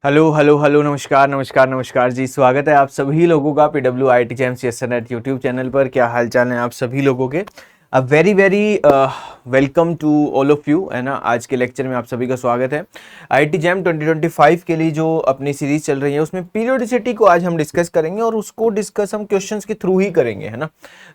Hello hello hello, नमस्कार नमस्कार नमस्कार जी। स्वागत है आप सभी लोगों का PWIITGEMCSNet यूट्यूब चैनल पर। क्या हाल चाल है आप सभी लोगों के? A very very welcome to all of you, है ना। आज के लेक्चर में आप सभी का स्वागत है। IIT-JEM 2025 के लिए जो अपनी सीरीज चल रही है उसमें पीरियोडिसिटी को आज हम डिस्कस करेंगे और उसको डिस्कस हम क्वेश्चंस के थ्रू ही करेंगे, है ना।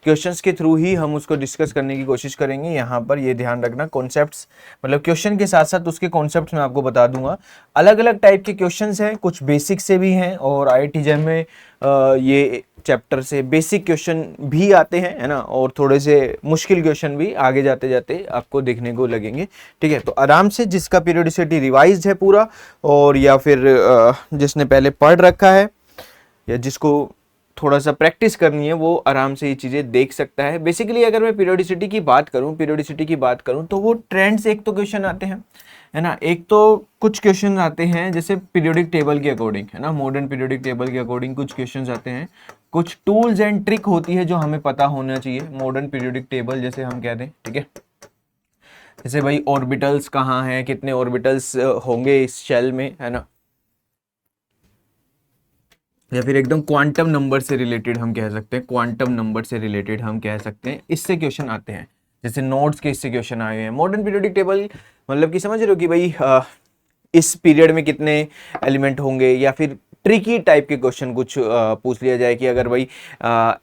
क्वेश्चंस के थ्रू ही हम उसको डिस्कस करने की कोशिश करेंगे। यहाँ पर ये ध्यान रखना, कॉन्सेप्ट्स मतलब क्वेश्चन के साथ साथ उसके कॉन्सेप्ट्स मैं आपको बता दूंगा। अलग अलग टाइप के क्वेश्चंस हैं, कुछ बेसिक से भी हैं और IIT-JEM में ये चैप्टर से बेसिक क्वेश्चन भी आते हैं, है ना, और थोड़े से मुश्किल क्वेश्चन भी आगे जाते जाते आपको देखने को लगेंगे। ठीक है, तो आराम से जिसका पीरियोडिसिटी रिवाइज्ड है पूरा, और या फिर जिसने पहले पढ़ रखा है या जिसको थोड़ा सा प्रैक्टिस करनी है, वो आराम से ये चीज़ें देख सकता है। बेसिकली अगर मैं पीरियोडिसिटी की बात करूं तो वो ट्रेंड्स एक तो क्वेश्चन आते हैं, है ना। एक तो कुछ क्वेश्चन आते हैं जैसे पीरियोडिक टेबल के अकॉर्डिंग, है ना, मॉडर्न पीरियोडिक टेबल के अकॉर्डिंग कुछ क्वेश्चंस आते हैं। कुछ टूल्स एंड ट्रिक होती है जो हमें पता होना चाहिए मॉडर्न पीरियोडिक टेबल जैसे हम कहते हैं। ठीक है, जैसे भाई ऑर्बिटल्स कहाँ हैं, कितने ऑर्बिटल्स होंगे इस शेल में, है ना। या फिर एकदम क्वांटम नंबर से रिलेटेड हम कह सकते हैं, क्वांटम नंबर से रिलेटेड हम कह सकते हैं, इससे क्वेश्चन आते हैं। जैसे नोड्स के इससे क्वेश्चन आए हैं। मॉडर्न पीरियोडिक टेबल मतलब कि समझ रहे हो कि भाई इस पीरियड में कितने एलिमेंट होंगे, या फिर ट्रिकी टाइप के क्वेश्चन कुछ पूछ लिया जाए कि अगर भाई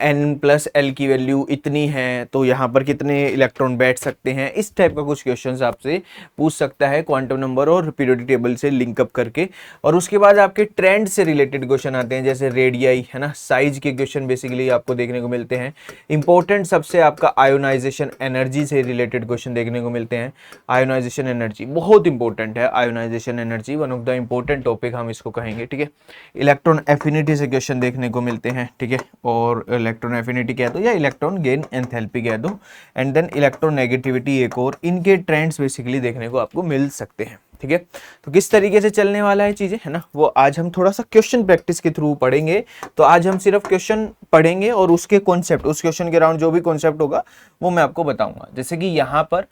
n+l की वैल्यू इतनी है तो यहाँ पर कितने इलेक्ट्रॉन बैठ सकते हैं। इस टाइप का कुछ क्वेश्चन आपसे पूछ सकता है क्वांटम नंबर और पीरियोडिक टेबल से लिंकअप करके। और उसके बाद आपके ट्रेंड से रिलेटेड क्वेश्चन आते हैं, जैसे रेडियाई, है ना, साइज के क्वेश्चन बेसिकली आपको देखने को मिलते हैं। इंपॉर्टेंट सबसे आपका आयोनाइजेशन एनर्जी से रिलेटेड क्वेश्चन देखने को मिलते हैं। आयोनाइजेशन एनर्जी बहुत इंपॉर्टेंट है, ionisation energy one of the important topic हम इसको कहेंगे। ठीक है, इलेक्ट्रॉन एफिनिटी से क्वेश्चन देखने को मिलते हैं। ठीक है, और इलेक्ट्रॉन एफिनिटी कह दो या इलेक्ट्रॉन गेन एंथैल्पी कह दो, एंड देन इलेक्ट्रॉन नेगेटिविटी एक और, इनके ट्रेंड्स बेसिकली देखने को आपको मिल सकते हैं। ठीक है, तो किस तरीके से चलने वाला है चीजें, है ना, वो आज हम थोड़ा सा क्वेश्चन प्रैक्टिस के थ्रू पढ़ेंगे। तो आज हम सिर्फ क्वेश्चन पढ़ेंगे और उसके कॉन्सेप्ट, उस क्वेश्चन के अराउंड जो भी कॉन्सेप्ट होगा वो मैं आपको बताऊंगा। जैसे कि यहाँ पर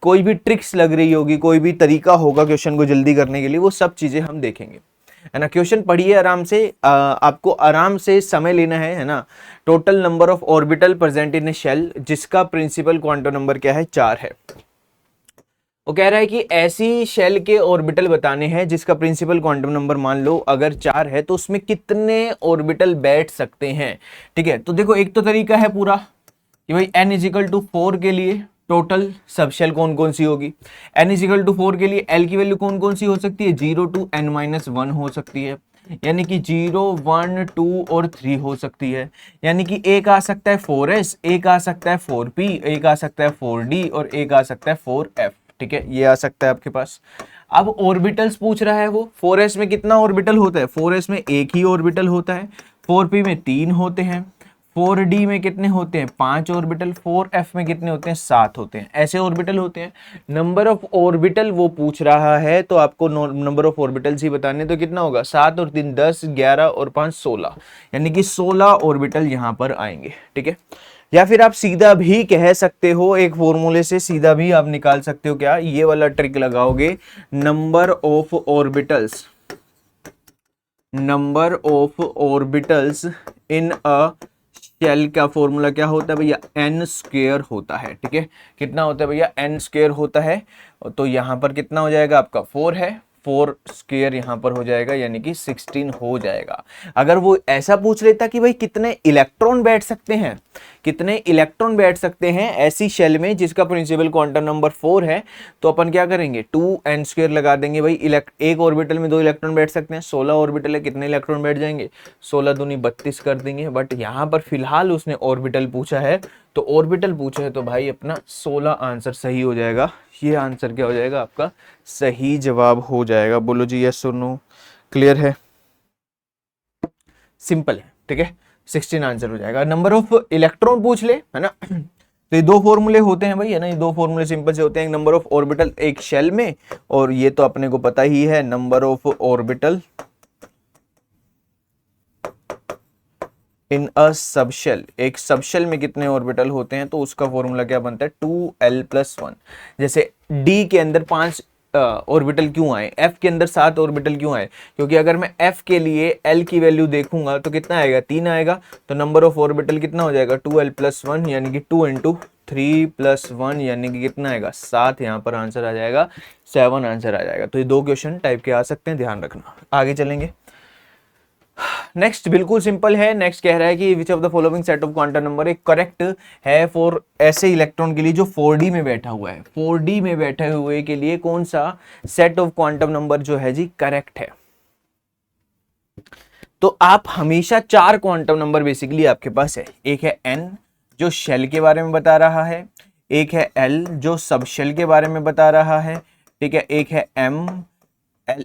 कोई भी ट्रिक्स लग रही होगी, कोई भी तरीका होगा क्वेश्चन को जल्दी करने के लिए, वो सब चीजें हम देखेंगे, है ना। क्वेश्चन पढ़िए आराम से, आपको आराम से समय लेना है ना। Total number of orbital present in a shell, जिसका प्रिंसिपल क्वांटम नंबर क्या है, 4 है। वो कह रहा है कि ऐसी शेल के ऑर्बिटल बताने हैं जिसका प्रिंसिपल क्वांटम नंबर मान लो अगर 4 है तो उसमें कितने ऑर्बिटल बैठ सकते हैं। ठीक है, तो देखो एक तो तरीका है पूरा कि भाई n=4 के लिए टोटल सब शेल कौन कौन सी होगी। n=4 के लिए l की वैल्यू कौन कौन सी हो सकती है, 0 to n-1 हो सकती है, यानी कि 0, 1, 2 और 3 हो सकती है। यानी कि एक आ सकता है 4s, एक आ सकता है 4p, एक आ सकता है 4d और एक आ सकता है 4f। ठीक है, ये आ सकता है आपके पास। अब ऑर्बिटल्स पूछ रहा है वो, 4s में कितना ऑर्बिटल होता है, 4s में एक ही ऑर्बिटल होता है, 4p में 3 होते हैं, 4d में कितने होते हैं, 5 ऑर्बिटल, 4f में कितने होते हैं, 7 होते हैं। ऐसे ऑर्बिटल होते हैं। नंबर ऑफ ऑर्बिटल वो पूछ रहा है तो आपको नंबर ऑफ ऑर्बिटल्स ही बताने, तो कितना होगा, 7 और 3 10, 11 और 5 16, यानी कि 16 ऑर्बिटल यहां पर आएंगे। ठीक है, या फिर आप सीधा भी कह सकते हो, एक फॉर्मूले से सीधा भी आप निकाल सकते हो, क्या ये वाला ट्रिक लगाओगे, number of orbitals, number of orbitals in a shell का फॉर्मूला क्या होता है भैया, n² होता है। ठीक है, कितना होता है भैया, n² होता है। तो यहां पर कितना हो जाएगा आपका, 4 है, 4² यहां पर हो जाएगा, यानी कि 16 हो जाएगा। अगर वो ऐसा पूछ लेता कि भाई कितने इलेक्ट्रॉन बैठ सकते हैं, कितने इलेक्ट्रॉन बैठ सकते हैं ऐसी शेल में जिसका प्रिंसिपल क्वांटम नंबर 4 है, तो अपन क्या करेंगे, 2n² लगा देंगे। भाई एक ऑर्बिटल में 2 इलेक्ट्रॉन बैठ सकते हैं, 16 ऑर्बिटल है, कितने इलेक्ट्रॉन बैठ जाएंगे, 16 दूनी 32 कर देंगे। बट यहाँ पर फिलहाल उसने ऑर्बिटल पूछा है, तो ऑर्बिटल पूछा है तो भाई अपना 16 आंसर सही हो जाएगा। ये आंसर क्या हो जाएगा आपका, सही जवाब हो जाएगा। बोलो जी यस और नो, क्लियर है, सिंपल है। ठीक है, 16 आंसर हो जाएगा। नंबर ऑफ इलेक्ट्रॉन पूछ ले, है ना, तो ये दो फॉर्मूले होते हैं भाई, है ना, ये दो फॉर्मूले सिंपल से होते हैं, नंबर ऑफ ऑर्बिटल एक शेल में, और ये तो अपने को पता ही है number of orbital in a subshell, एक सबशेल में कितने ऑर्बिटल होते हैं, तो उसका फॉर्मूला क्या बनता है, 2l+1। जैसे d के अंदर 5 ऑर्बिटल क्यों आए, एफ के अंदर 7 ऑर्बिटल क्यों आए, क्योंकि अगर मैं एफ के लिए एल की वैल्यू देखूंगा तो कितना आएगा, 3 आएगा, तो नंबर ऑफ ऑर्बिटल कितना हो जाएगा, 2l+1 यानी कि 2 × 3+1 यानी कि कितना आएगा, 7, यहाँ पर आंसर आ जाएगा 7 आंसर आ जाएगा। तो ये 2 क्वेश्चन टाइप के आ सकते हैं, ध्यान रखना। आगे चलेंगे, नेक्स्ट बिल्कुल सिंपल है। नेक्स्ट कह रहा है कि which of the following set of quantum number एक करेक्ट है फॉर ऐसे इलेक्ट्रॉन के लिए जो 4D में बैठा हुआ है, 4D में बैठे हुए के लिए कौन सा सेट ऑफ क्वांटम नंबर जो है जी करेक्ट है। तो आप हमेशा 4 क्वांटम नंबर बेसिकली आपके पास है, एक है n जो शेल के बारे में बता रहा है, एक है l जो सब शेल के बारे में बता रहा है, ठीक है, एक है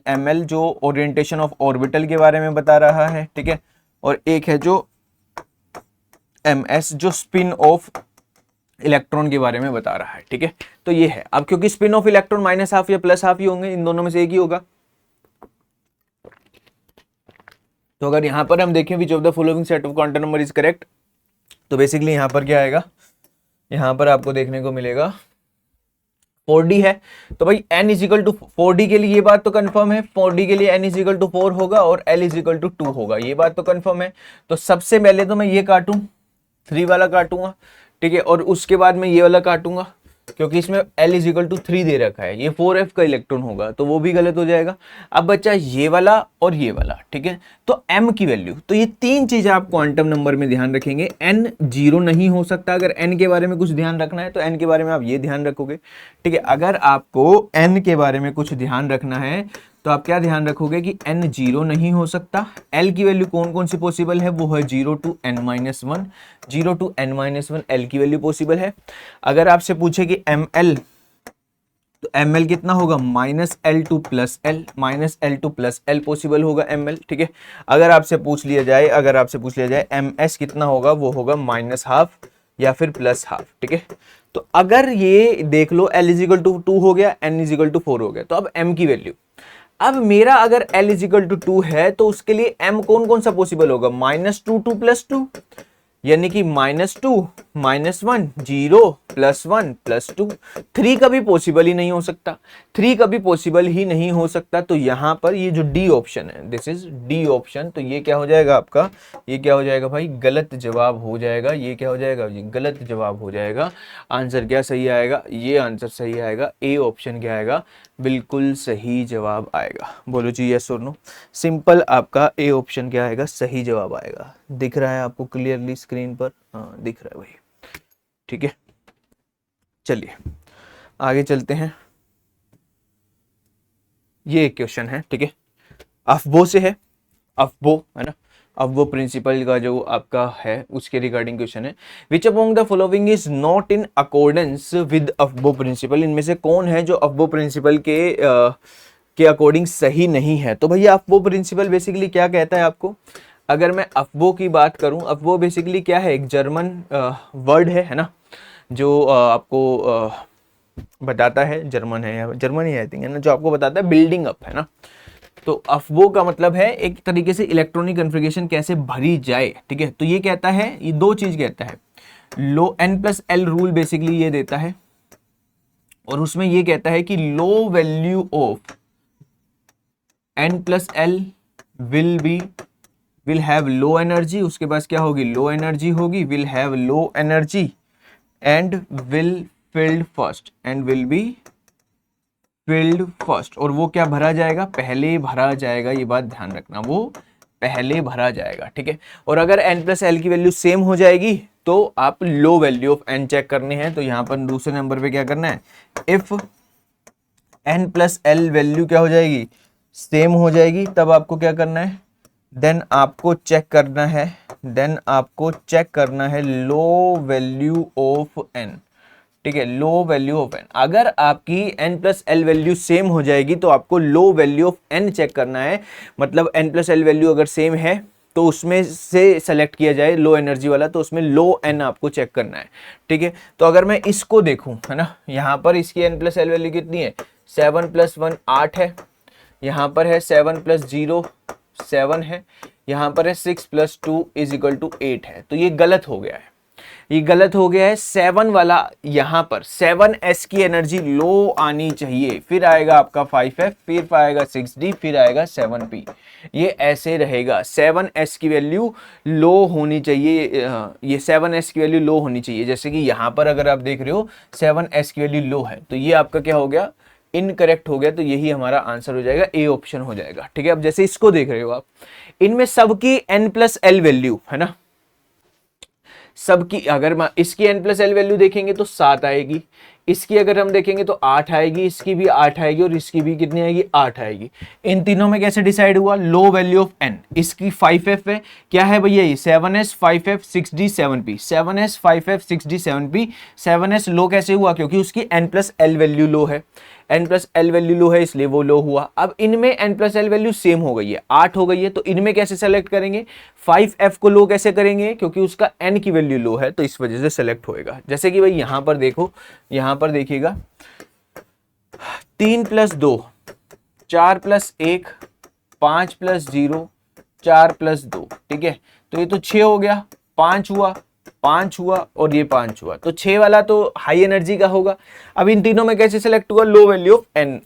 ml जो ओरिएंटेशन ऑफ ऑर्बिटल के बारे में बता रहा है, ठीक है, और एक है जो ms जो स्पिन ऑफ इलेक्ट्रॉन के बारे में बता रहा है, ठीक है। तो ये है, अब क्योंकि स्पिन ऑफ इलेक्ट्रॉन -½ या +½ ही होंगे, इन दोनों में से एक ही होगा। तो अगर यहां पर हम देखें which of the following set of quantum number is correct, तो बेसिकली यहां पर क्या आएगा, यहां पर आपको देखने को मिलेगा 4D है, तो भाई n = 4D के लिए ये बात तो कंफर्म है, 4D के लिए n = 4 होगा और l = 2 होगा, ये बात तो कंफर्म है। तो सबसे पहले तो मैं ये काटूं, 3 वाला काटूंगा, ठीक है, और उसके बाद मैं ये वाला काटूंगा, क्योंकि इसमें l = 3 दे रखा है, ये 4f का इलेक्ट्रॉन होगा, तो वो भी गलत हो जाएगा। अब बच्चा ये वाला और ये वाला, ठीक है, तो m की वैल्यू, तो ये 3 चीजें आप क्वांटम नंबर में ध्यान रखेंगे। n 0 नहीं हो सकता, अगर n के बारे में कुछ ध्यान रखना है तो n के बारे में आप ये ध्यान रखोगे, ठीक है। अगर आपको n के बारे में कुछ ध्यान रखना है तो आप क्या ध्यान रखोगे कि n 0 नहीं हो सकता। l की वैल्यू कौन कौन सी पॉसिबल है, वो है 0 to n-1, 0 to n-1 l की वैल्यू पॉसिबल है। अगर आपसे पूछे कि ml, तो ml कितना होगा, -L to +L, -L to +L possible होगा ml, ठीक है। अगर आपसे पूछ लिया जाए ms कितना होगा, वो होगा -½ या फिर +½ ठीक है। तो अगर ये देख लो l = 2 हो गया, n = 4 हो गया, तो अब m की वैल्यू, अब मेरा अगर l = 2 है तो उसके लिए m कौन कौन सा पॉसिबल होगा, -2 to +2 यानी कि -2 -1 0 +1 +2, 3 कभी पॉसिबल ही नहीं हो सकता, 3 कभी पॉसिबल ही नहीं हो सकता। तो यहां पर ये जो डी ऑप्शन है, दिस इज डी ऑप्शन, तो ये क्या हो जाएगा आपका, ये क्या हो जाएगा भाई, गलत जवाब हो जाएगा। ये क्या हो जाएगा जी, गलत जवाब हो जाएगा। आंसर क्या सही आएगा, ये आंसर सही आएगा, ए ऑप्शन क्या आएगा, बिल्कुल सही जवाब आएगा। बोलो जी यस और नो, सिंपल आपका ए ऑप्शन क्या आएगा, सही जवाब आएगा। दिख रहा है आपको क्लियरली स्क्रीन पर, हाँ दिख रहा है भाई, ठीक है। चलिए आगे चलते हैं, ये एक क्वेश्चन है, ठीक है, अफबो से है, अफबो है ना, अफबो प्रिंसिपल का जो आपका है उसके रिगार्डिंग क्वेश्चन है। Which among the following is not in accordance with Aufbau principle, इनमें से कौन है जो अफबो प्रिंसिपल के अकॉर्डिंग सही नहीं है। तो भैया अफबो प्रिंसिपल बेसिकली क्या कहता है आपको, अगर मैं अफबो की बात करूं, अफबो बेसिकली क्या है, एक जर्मन वर्ड है ना, जो आपको बताता है, जर्मन है या जर्मन ही आई थिंक है ना, जो आपको बताता है बिल्डिंग अप, है ना। तो अफबो का मतलब है एक तरीके से इलेक्ट्रॉनिक कन्फिगरेशन कैसे भरी जाए, ठीक है। तो ये कहता है, ये 2 चीज कहता है, लो n+l रूल बेसिकली ये देता है, और उसमें ये कहता है कि लो value of n+l will have low energy, उसके पास क्या होगी, लो एनर्जी होगी, will have low energy and will field first, and will be filled first, और वो क्या भरा जाएगा, पहले भरा जाएगा, ये बात ध्यान रखना, वो पहले भरा जाएगा, ठीक है। और अगर n+l की वैल्यू सेम हो जाएगी तो आप low value of n check करने हैं। तो यहां पर दूसरे नंबर पे क्या करना है, इफ n+l वैल्यू क्या हो जाएगी, सेम हो जाएगी, तब आपको क्या करना है, देन आपको चेक करना है लो वैल्यू ऑफ n, ठीक है, लो वैल्यू ऑफ n। अगर आपकी n+l वैल्यू सेम हो जाएगी तो आपको low value of n check करना है, मतलब n+l वैल्यू अगर सेम है तो उसमें से सेलेक्ट किया जाए लो एनर्जी वाला, तो उसमें लो n आपको चेक करना है, ठीक है। तो अगर मैं इसको देखूं, है ना, यहाँ पर इसकी n+l वैल्यू कितनी है, 7 + 1 8 है, यहाँ पर है 7 + 0 7 है, यहाँ पर है 6 + 2 = 8 है। तो ये गलत हो गया है, ये गलत हो गया है। 7 वाला यहाँ पर 7s की एनर्जी लो आनी चाहिए, फिर आएगा आपका 5f, फिर आएगा 6d, फिर आएगा 7p। ये ऐसे रहेगा, 7s की वैल्यू लो होनी चाहिए, ये 7s की वैल्यू लो होनी चाहिए। जैसे कि यहाँ पर अगर आप देख रहे हो 7s की वैल्यू लो है, तो ये आपका क्या हो गया, इनकरेक्ट हो गया। तो यही हमारा आंसर हो जाएगा, ए ऑप्शन हो जाएगा। ठीक है, अब जैसे इसको देख रहे हो आप, इनमें सबकी n+l वैल्यू है ना, सबकी अगर इसकी n+l वैल्यू देखेंगे तो 7 आएगी, इसकी अगर हम देखेंगे तो 8 आएगी, इसकी भी 8 आएगी और इसकी भी कितनी आएगी, 8 आएगी। इन तीनों में कैसे डिसाइड हुआ, लो वैल्यू ऑफ n। इसकी 5f है, क्या है भैया ये 7s 5f 6d 7p, 7s 5f 6d 7p। 7s लो कैसे हुआ, क्योंकि उसकी n+l वैल्यू लो है, n+l वैल्यू लो है इसलिए वो लो हुआ। अब इनमें n+l वैल्यू सेम हो गई है, 8 हो गई है, तो इनमें कैसे सेलेक्ट करेंगे, 5f को लो कैसे करेंगे, क्योंकि उसका n की वैल्यू लो है, तो इस वजह से सेलेक्ट होएगा। जैसे कि भाई यहां पर देखो, यहां पर देखिएगा 3+2, 4+1, 5+0, 4+2, ठीक है, तो ये तो 6 हो गया, 5 हुआ, 5 हुआ और ये 5 हुआ, तो 6 वाला तो हाई एनर्जी का होगा। अब इन तीनों में कैसे सेलेक्ट हुआ, लो वैल्यू ऑफ n,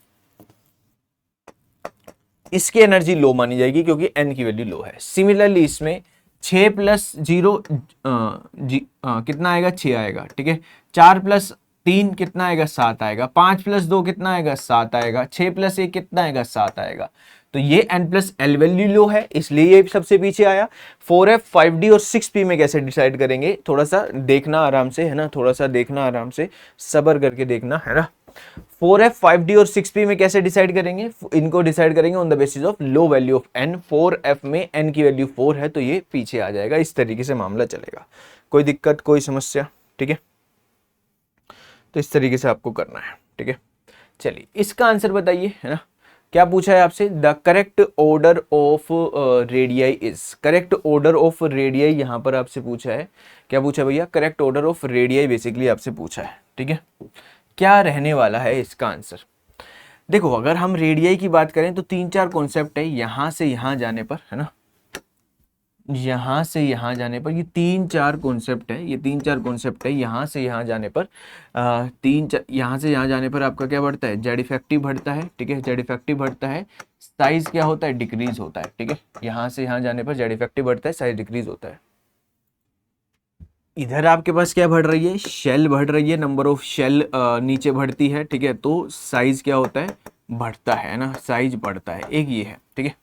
इसकी एनर्जी लो मानी जाएगी क्योंकि n की वैल्यू लो है। सिमिलरली इसमें 6+0 कितना आएगा, 6 आएगा, ठीक है, 4+3 कितना आएगा, 7 आएगा, 5+2 कितना आएगा, 7 आएगा, 6+1 कितना आएगा, 7 आएगा। तो ये n+l वैल्यू लो है इसलिए ये सबसे पीछे आया। 4f 5d और 6p में कैसे डिसाइड करेंगे, थोड़ा सा देखना आराम से, है ना, थोड़ा सा देखना आराम से, सब्र करके देखना, है ना। 4f 5d और 6p में कैसे डिसाइड करेंगे, इनको डिसाइड करेंगे on the basis of low value of n। 4f में n की वैल्यू 4 है तो ये पीछे आ जाएगा। इस तरीके से मामला चलेगा, कोई दिक्कत कोई समस्या, ठीक है। तो इस तरीके से आपको करना है, ठीक है। चलिए इसका आंसर बताइए, है ना, क्या पूछा है आपसे, the correct order of radii is, correct order of radii यहां पर आपसे पूछा है। क्या पूछा भैया, correct order of radii basically आपसे पूछा है, ठीक है। क्या रहने वाला है इसका आंसर, देखो अगर हम रेडियाई की बात करें तो 3-4 कॉन्सेप्ट है, यहां से यहां जाने पर, है ना, यहां से यहां जाने पर ये 3-4 कॉन्सेप्ट है, ये 3-4 कॉन्सेप्ट है। यहां से यहां जाने पर यहां से यहां जाने पर आपका क्या बढ़ता है, जेड इफेक्टिव बढ़ता है, ठीक है, जेड इफेक्टिव बढ़ता है, साइज क्या होता है, डिक्रीज होता है, ठीक है। यहां से यहां जाने पर जेड इफेक्टिव बढ़ता है, साइज डिक्रीज होता है। इधर आपके पास क्या बढ़ रही है, शेल बढ़ रही है, नंबर ऑफ शेल नीचे बढ़ती है, ठीक है, तो साइज क्या होता है, बढ़ता है ना, साइज बढ़ता है, एक ये है, ठीक है।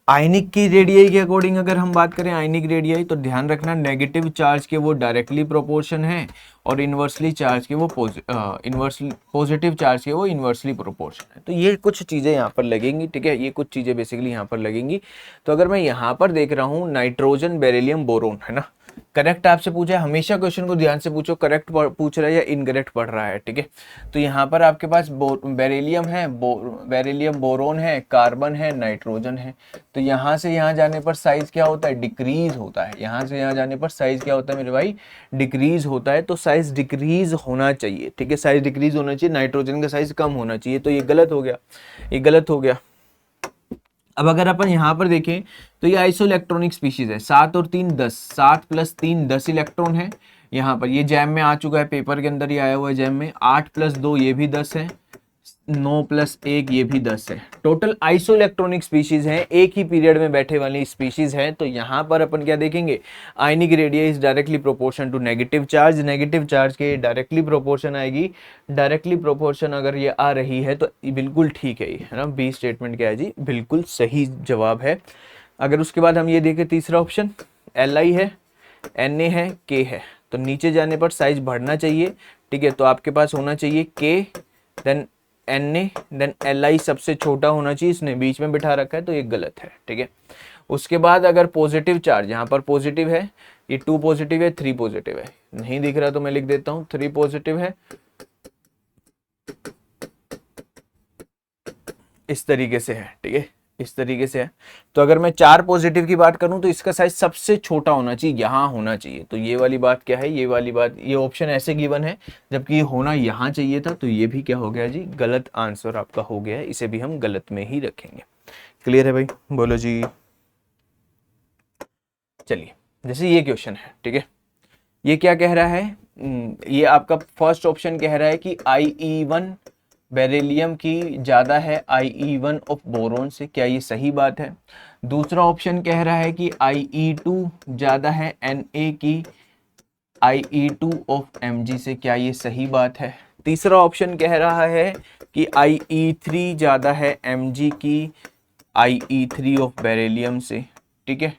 आयनिक की रेडियाई के अकॉर्डिंग अगर हम बात करें, आयनिक रेडियाई, तो ध्यान रखना नेगेटिव चार्ज के वो डायरेक्टली प्रोपोर्शन है और इन्वर्सली चार्ज के वो पॉजिटिव चार्ज के वो इन्वर्सली प्रोपोर्शन है। तो ये कुछ चीज़ें यहाँ पर लगेंगी, ठीक है, ये कुछ चीज़ें बेसिकली यहाँ पर लगेंगी। तो अगर मैं यहाँ पर देख रहा हूँ नाइट्रोजन, बेरिलियम, बोरोन, है ना, करेक्ट आपसे पूछा है, हमेशा क्वेश्चन को ध्यान से पूछो, करेक्ट पूछ रहा है या इनकरेक्ट पढ़ रहा है, ठीक है। तो यहाँ पर आपके पास बेरिलियम है, बेरिलियम, बोरोन है, कार्बन है, नाइट्रोजन है। तो यहाँ से यहाँ जाने पर साइज क्या होता है, डिक्रीज होता है। यहाँ से यहाँ जाने पर साइज क्या होता है मेरे भाई, डिक्रीज होता है। तो साइज डिक्रीज होना चाहिए, ठीक है, साइज डिक्रीज होना चाहिए, नाइट्रोजन का साइज कम होना चाहिए। तो ये गलत हो गया, ये गलत हो गया। अब अगर अपन यहाँ पर देखें तो ये आइसो इलेक्ट्रॉनिक स्पीशीज है, 7 और 3 10, 7 + 3 10 इलेक्ट्रॉन है। यहाँ पर ये जैम में आ चुका है, पेपर के अंदर ही आया हुआ है जैम में। 8 + 2 ये भी 10 है, 9 + 1 ये भी 10 है। टोटल आइसो इलेक्ट्रॉनिक स्पीशीज है, एक ही पीरियड में बैठे वाली स्पीशीज है। तो यहाँ पर अपन क्या देखेंगे, ionic radius is directly proportion to negative charge, negative charge के डायरेक्टली प्रोपोर्शन आएगी। डायरेक्टली प्रोपोर्शन अगर ये आ रही है तो बिल्कुल ठीक है, ये है ना, बी स्टेटमेंट क्या है जी, बिल्कुल सही जवाब है। अगर उसके बाद हम ये देखें तीसरा ऑप्शन, Li है, Na है, K है, तो नीचे जाने पर साइज बढ़ना चाहिए, ठीक है। तो आपके पास होना चाहिए K, then Na, then Li सबसे छोटा होना चाहिए, इसने बीच में बिठा रखा है तो ये गलत है, ठीक है। उसके बाद अगर पॉजिटिव चार्ज, यहाँ पर पॉजिटिव है, ये 2 पॉजिटिव है, 3 पॉजिटिव है, नहीं दिख रहा तो मैं लिख देता हूँ 3 पॉजिटिव है, इस तरीके से है, ठीक है, इस तरीके से है। तो अगर मैं 4 पॉजिटिव की बात करूं तो इसका साइज सबसे छोटा होना चाहिए, यहां होना चाहिए। तो ये वाली बात क्या है, ये वाली बात, ये ऑप्शन ऐसे गिवन है जबकि ये होना यहां चाहिए था, तो ये भी क्या हो गया जी, गलत आंसर आपका हो गया है। इसे भी हम गलत में ही रखेंगे। क्लियर है भाई, बोलो जी। चलिए जैसे ये क्वेश्चन है, ठीक है, ये क्या कह रहा है, ये आपका फर्स्ट ऑप्शन कह रहा है कि IE1 बेरिलियम की ज़्यादा है IE1 ऑफ बोरोन से, क्या ये सही बात है? दूसरा ऑप्शन कह रहा है कि IE2 ज़्यादा है Na की IE2 ऑफ Mg से, क्या ये सही बात है? तीसरा ऑप्शन कह रहा है कि IE3 ज़्यादा है Mg की IE3 ऑफ बेरिलियम से, ठीक है,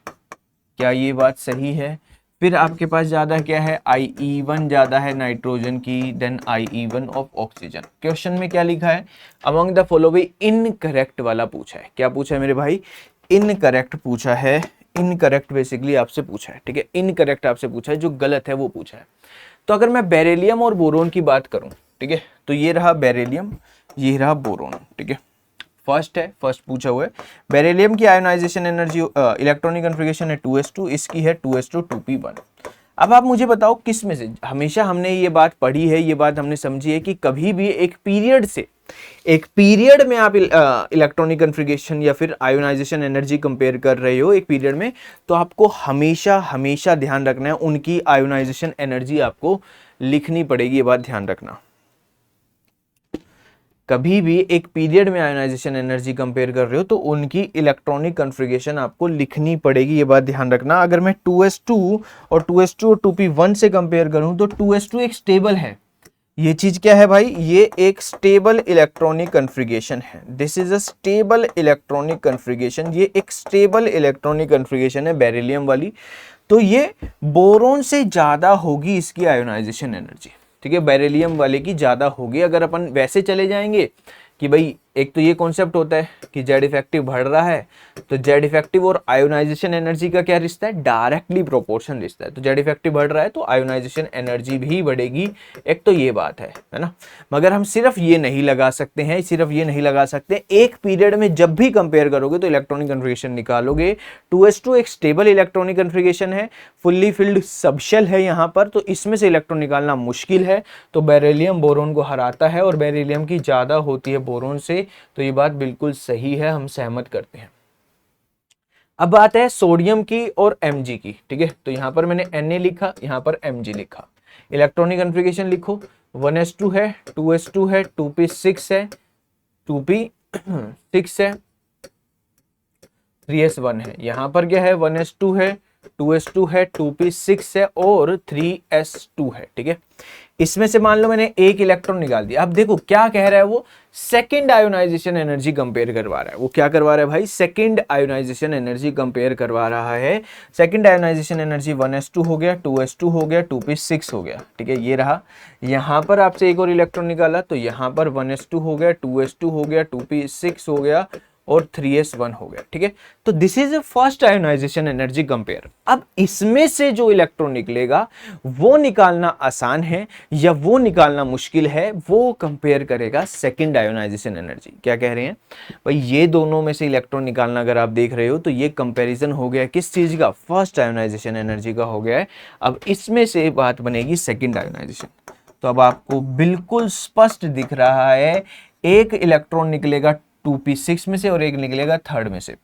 क्या ये बात सही है? फिर आपके पास ज़्यादा क्या है, IE1 ज़्यादा है नाइट्रोजन की then IE1 of oxygen. Question में क्या लिखा है, अमंग द फॉलोइंग इनकरेक्ट वाला पूछा है। क्या पूछा है मेरे भाई, इनकरेक्ट पूछा है, इनकरेक्ट बेसिकली आपसे पूछा है, ठीक है, इनकरेक्ट आपसे पूछा है, जो गलत है वो पूछा है। तो अगर मैं बेरिलियम और बोरोन की बात करूं, ठीक है, तो ये रहा बेरिलियम, ये रहा बोरोन, ठीक है, फर्स्ट है, फर्स्ट पूछा हुआ है। बेरिलियम की आयोनाइजेशन एनर्जी इलेक्ट्रॉनिक कन्फिगरेशन है 2s2, इसकी है 2s2 2p1। अब आप मुझे बताओ किस में से, हमेशा हमने ये बात पढ़ी है, ये बात हमने समझी है कि कभी भी एक पीरियड से, एक पीरियड में आप इलेक्ट्रॉनिक कन्फिगरेशन या फिर आयोनाइजेशन एनर्जी कंपेयर कर रहे हो एक पीरियड में, तो आपको हमेशा हमेशा ध्यान रखना है उनकी आयोनाइजेशन एनर्जी आपको लिखनी पड़ेगी, ये बात ध्यान रखना। कभी भी एक पीरियड में आयोनाइजेशन एनर्जी कंपेयर कर रहे हो तो उनकी इलेक्ट्रॉनिक कन्फिगरेशन आपको लिखनी पड़ेगी, ये बात ध्यान रखना। अगर मैं 2s2 और 2s2 और 2p1 से कंपेयर करूं तो 2s2 एक स्टेबल है, ये चीज क्या है भाई, ये एक स्टेबल इलेक्ट्रॉनिक कन्फिगरेशन है, this is a stable electronic configuration, ये एक स्टेबल इलेक्ट्रॉनिक कन्फिगरेशन है बेरिलियम वाली। तो ये बोरोन से ज्यादा होगी इसकी आयोनाइजेशन एनर्जी, ठीक है, बेरिलियम वाले की ज्यादा होगी। अगर अपन वैसे चले जाएंगे कि भाई एक तो ये कॉन्सेप्ट होता है कि जेड इफेक्टिव बढ़ रहा है, तो जेड इफेक्टिव और आयोनाइजेशन एनर्जी का क्या रिश्ता है, डायरेक्टली प्रोपोर्शन रिश्ता है। तो जेड इफेक्टिव बढ़ रहा है तो आयोनाइजेशन एनर्जी भी बढ़ेगी, एक तो ये बात है ना। मगर हम सिर्फ ये नहीं लगा सकते हैं, सिर्फ ये नहीं लगा सकते, एक पीरियड में जब भी कंपेयर करोगे तो इलेक्ट्रॉनिक कन्फिगरेशन निकालोगे। 2s2 एक स्टेबल इलेक्ट्रॉनिक कन्फिगरेशन है, फुल्ली फिल्ड सबशेल है यहाँ पर, तो इसमें से इलेक्ट्रॉन निकालना मुश्किल है, तो बेरिलियम बोरोन को हराता है और बेरिलियम की ज्यादा होती है बोरोन से, तो ये बात बिल्कुल सही है, हम सहमत करते हैं। अब बात है सोडियम की और Mg की, ठीक है, तो यहां पर मैंने Na लिखा, यहां पर Mg लिखा। इलेक्ट्रॉनिक कन्फिगरेशन लिखो, 1s2 है, 2s2 है, 2p6 है, 2p6 है, 3s1 है। यहां पर क्या है, 1s2 है, 2s2 है, 2p6 है और 3s2 है, ठीक है। इसमें से मान लो मैंने एक इलेक्ट्रॉन निकाल दिया। अब देखो क्या कह रहा है वो, सेकंड आयोनाइजेशन एनर्जी कंपेयर करवा रहा है। वो क्या करवा रहा है भाई, सेकंड आयोनाइजेशन एनर्जी कंपेयर करवा रहा है। सेकंड आयोनाइजेशन एनर्जी 1s2 हो गया, 2s2 हो गया, 2p6 हो गया, ठीक है, ये रहा। यहां पर आपसे एक और इलेक्ट्रॉन निकाला तो यहां पर 1s2 हो गया, 2s2 हो गया, 2p6 हो गया और 3s1 हो गया, ठीक है। तो this is a first ionisation energy compare. अब इसमें से जो इलेक्ट्रॉन निकलेगा वो निकालना आसान है या वो निकालना मुश्किल है, वो कंपेयर करेगा सेकंड आयोनाइजेशन एनर्जी। क्या कह रहे हैं भाई, ये दोनों में से इलेक्ट्रॉन निकालना अगर आप देख रहे हो तो ये कंपैरिजन हो गया किस चीज का, फर्स्ट आयोनाइजेशन एनर्जी का हो गया है। अब इसमें से बात बनेगी सेकंड आयोनाइजेशन। तो अब आपको बिल्कुल स्पष्ट दिख रहा है, एक इलेक्ट्रॉन निकलेगा 2p6 में से और एक निकलेगा थर्ड में से।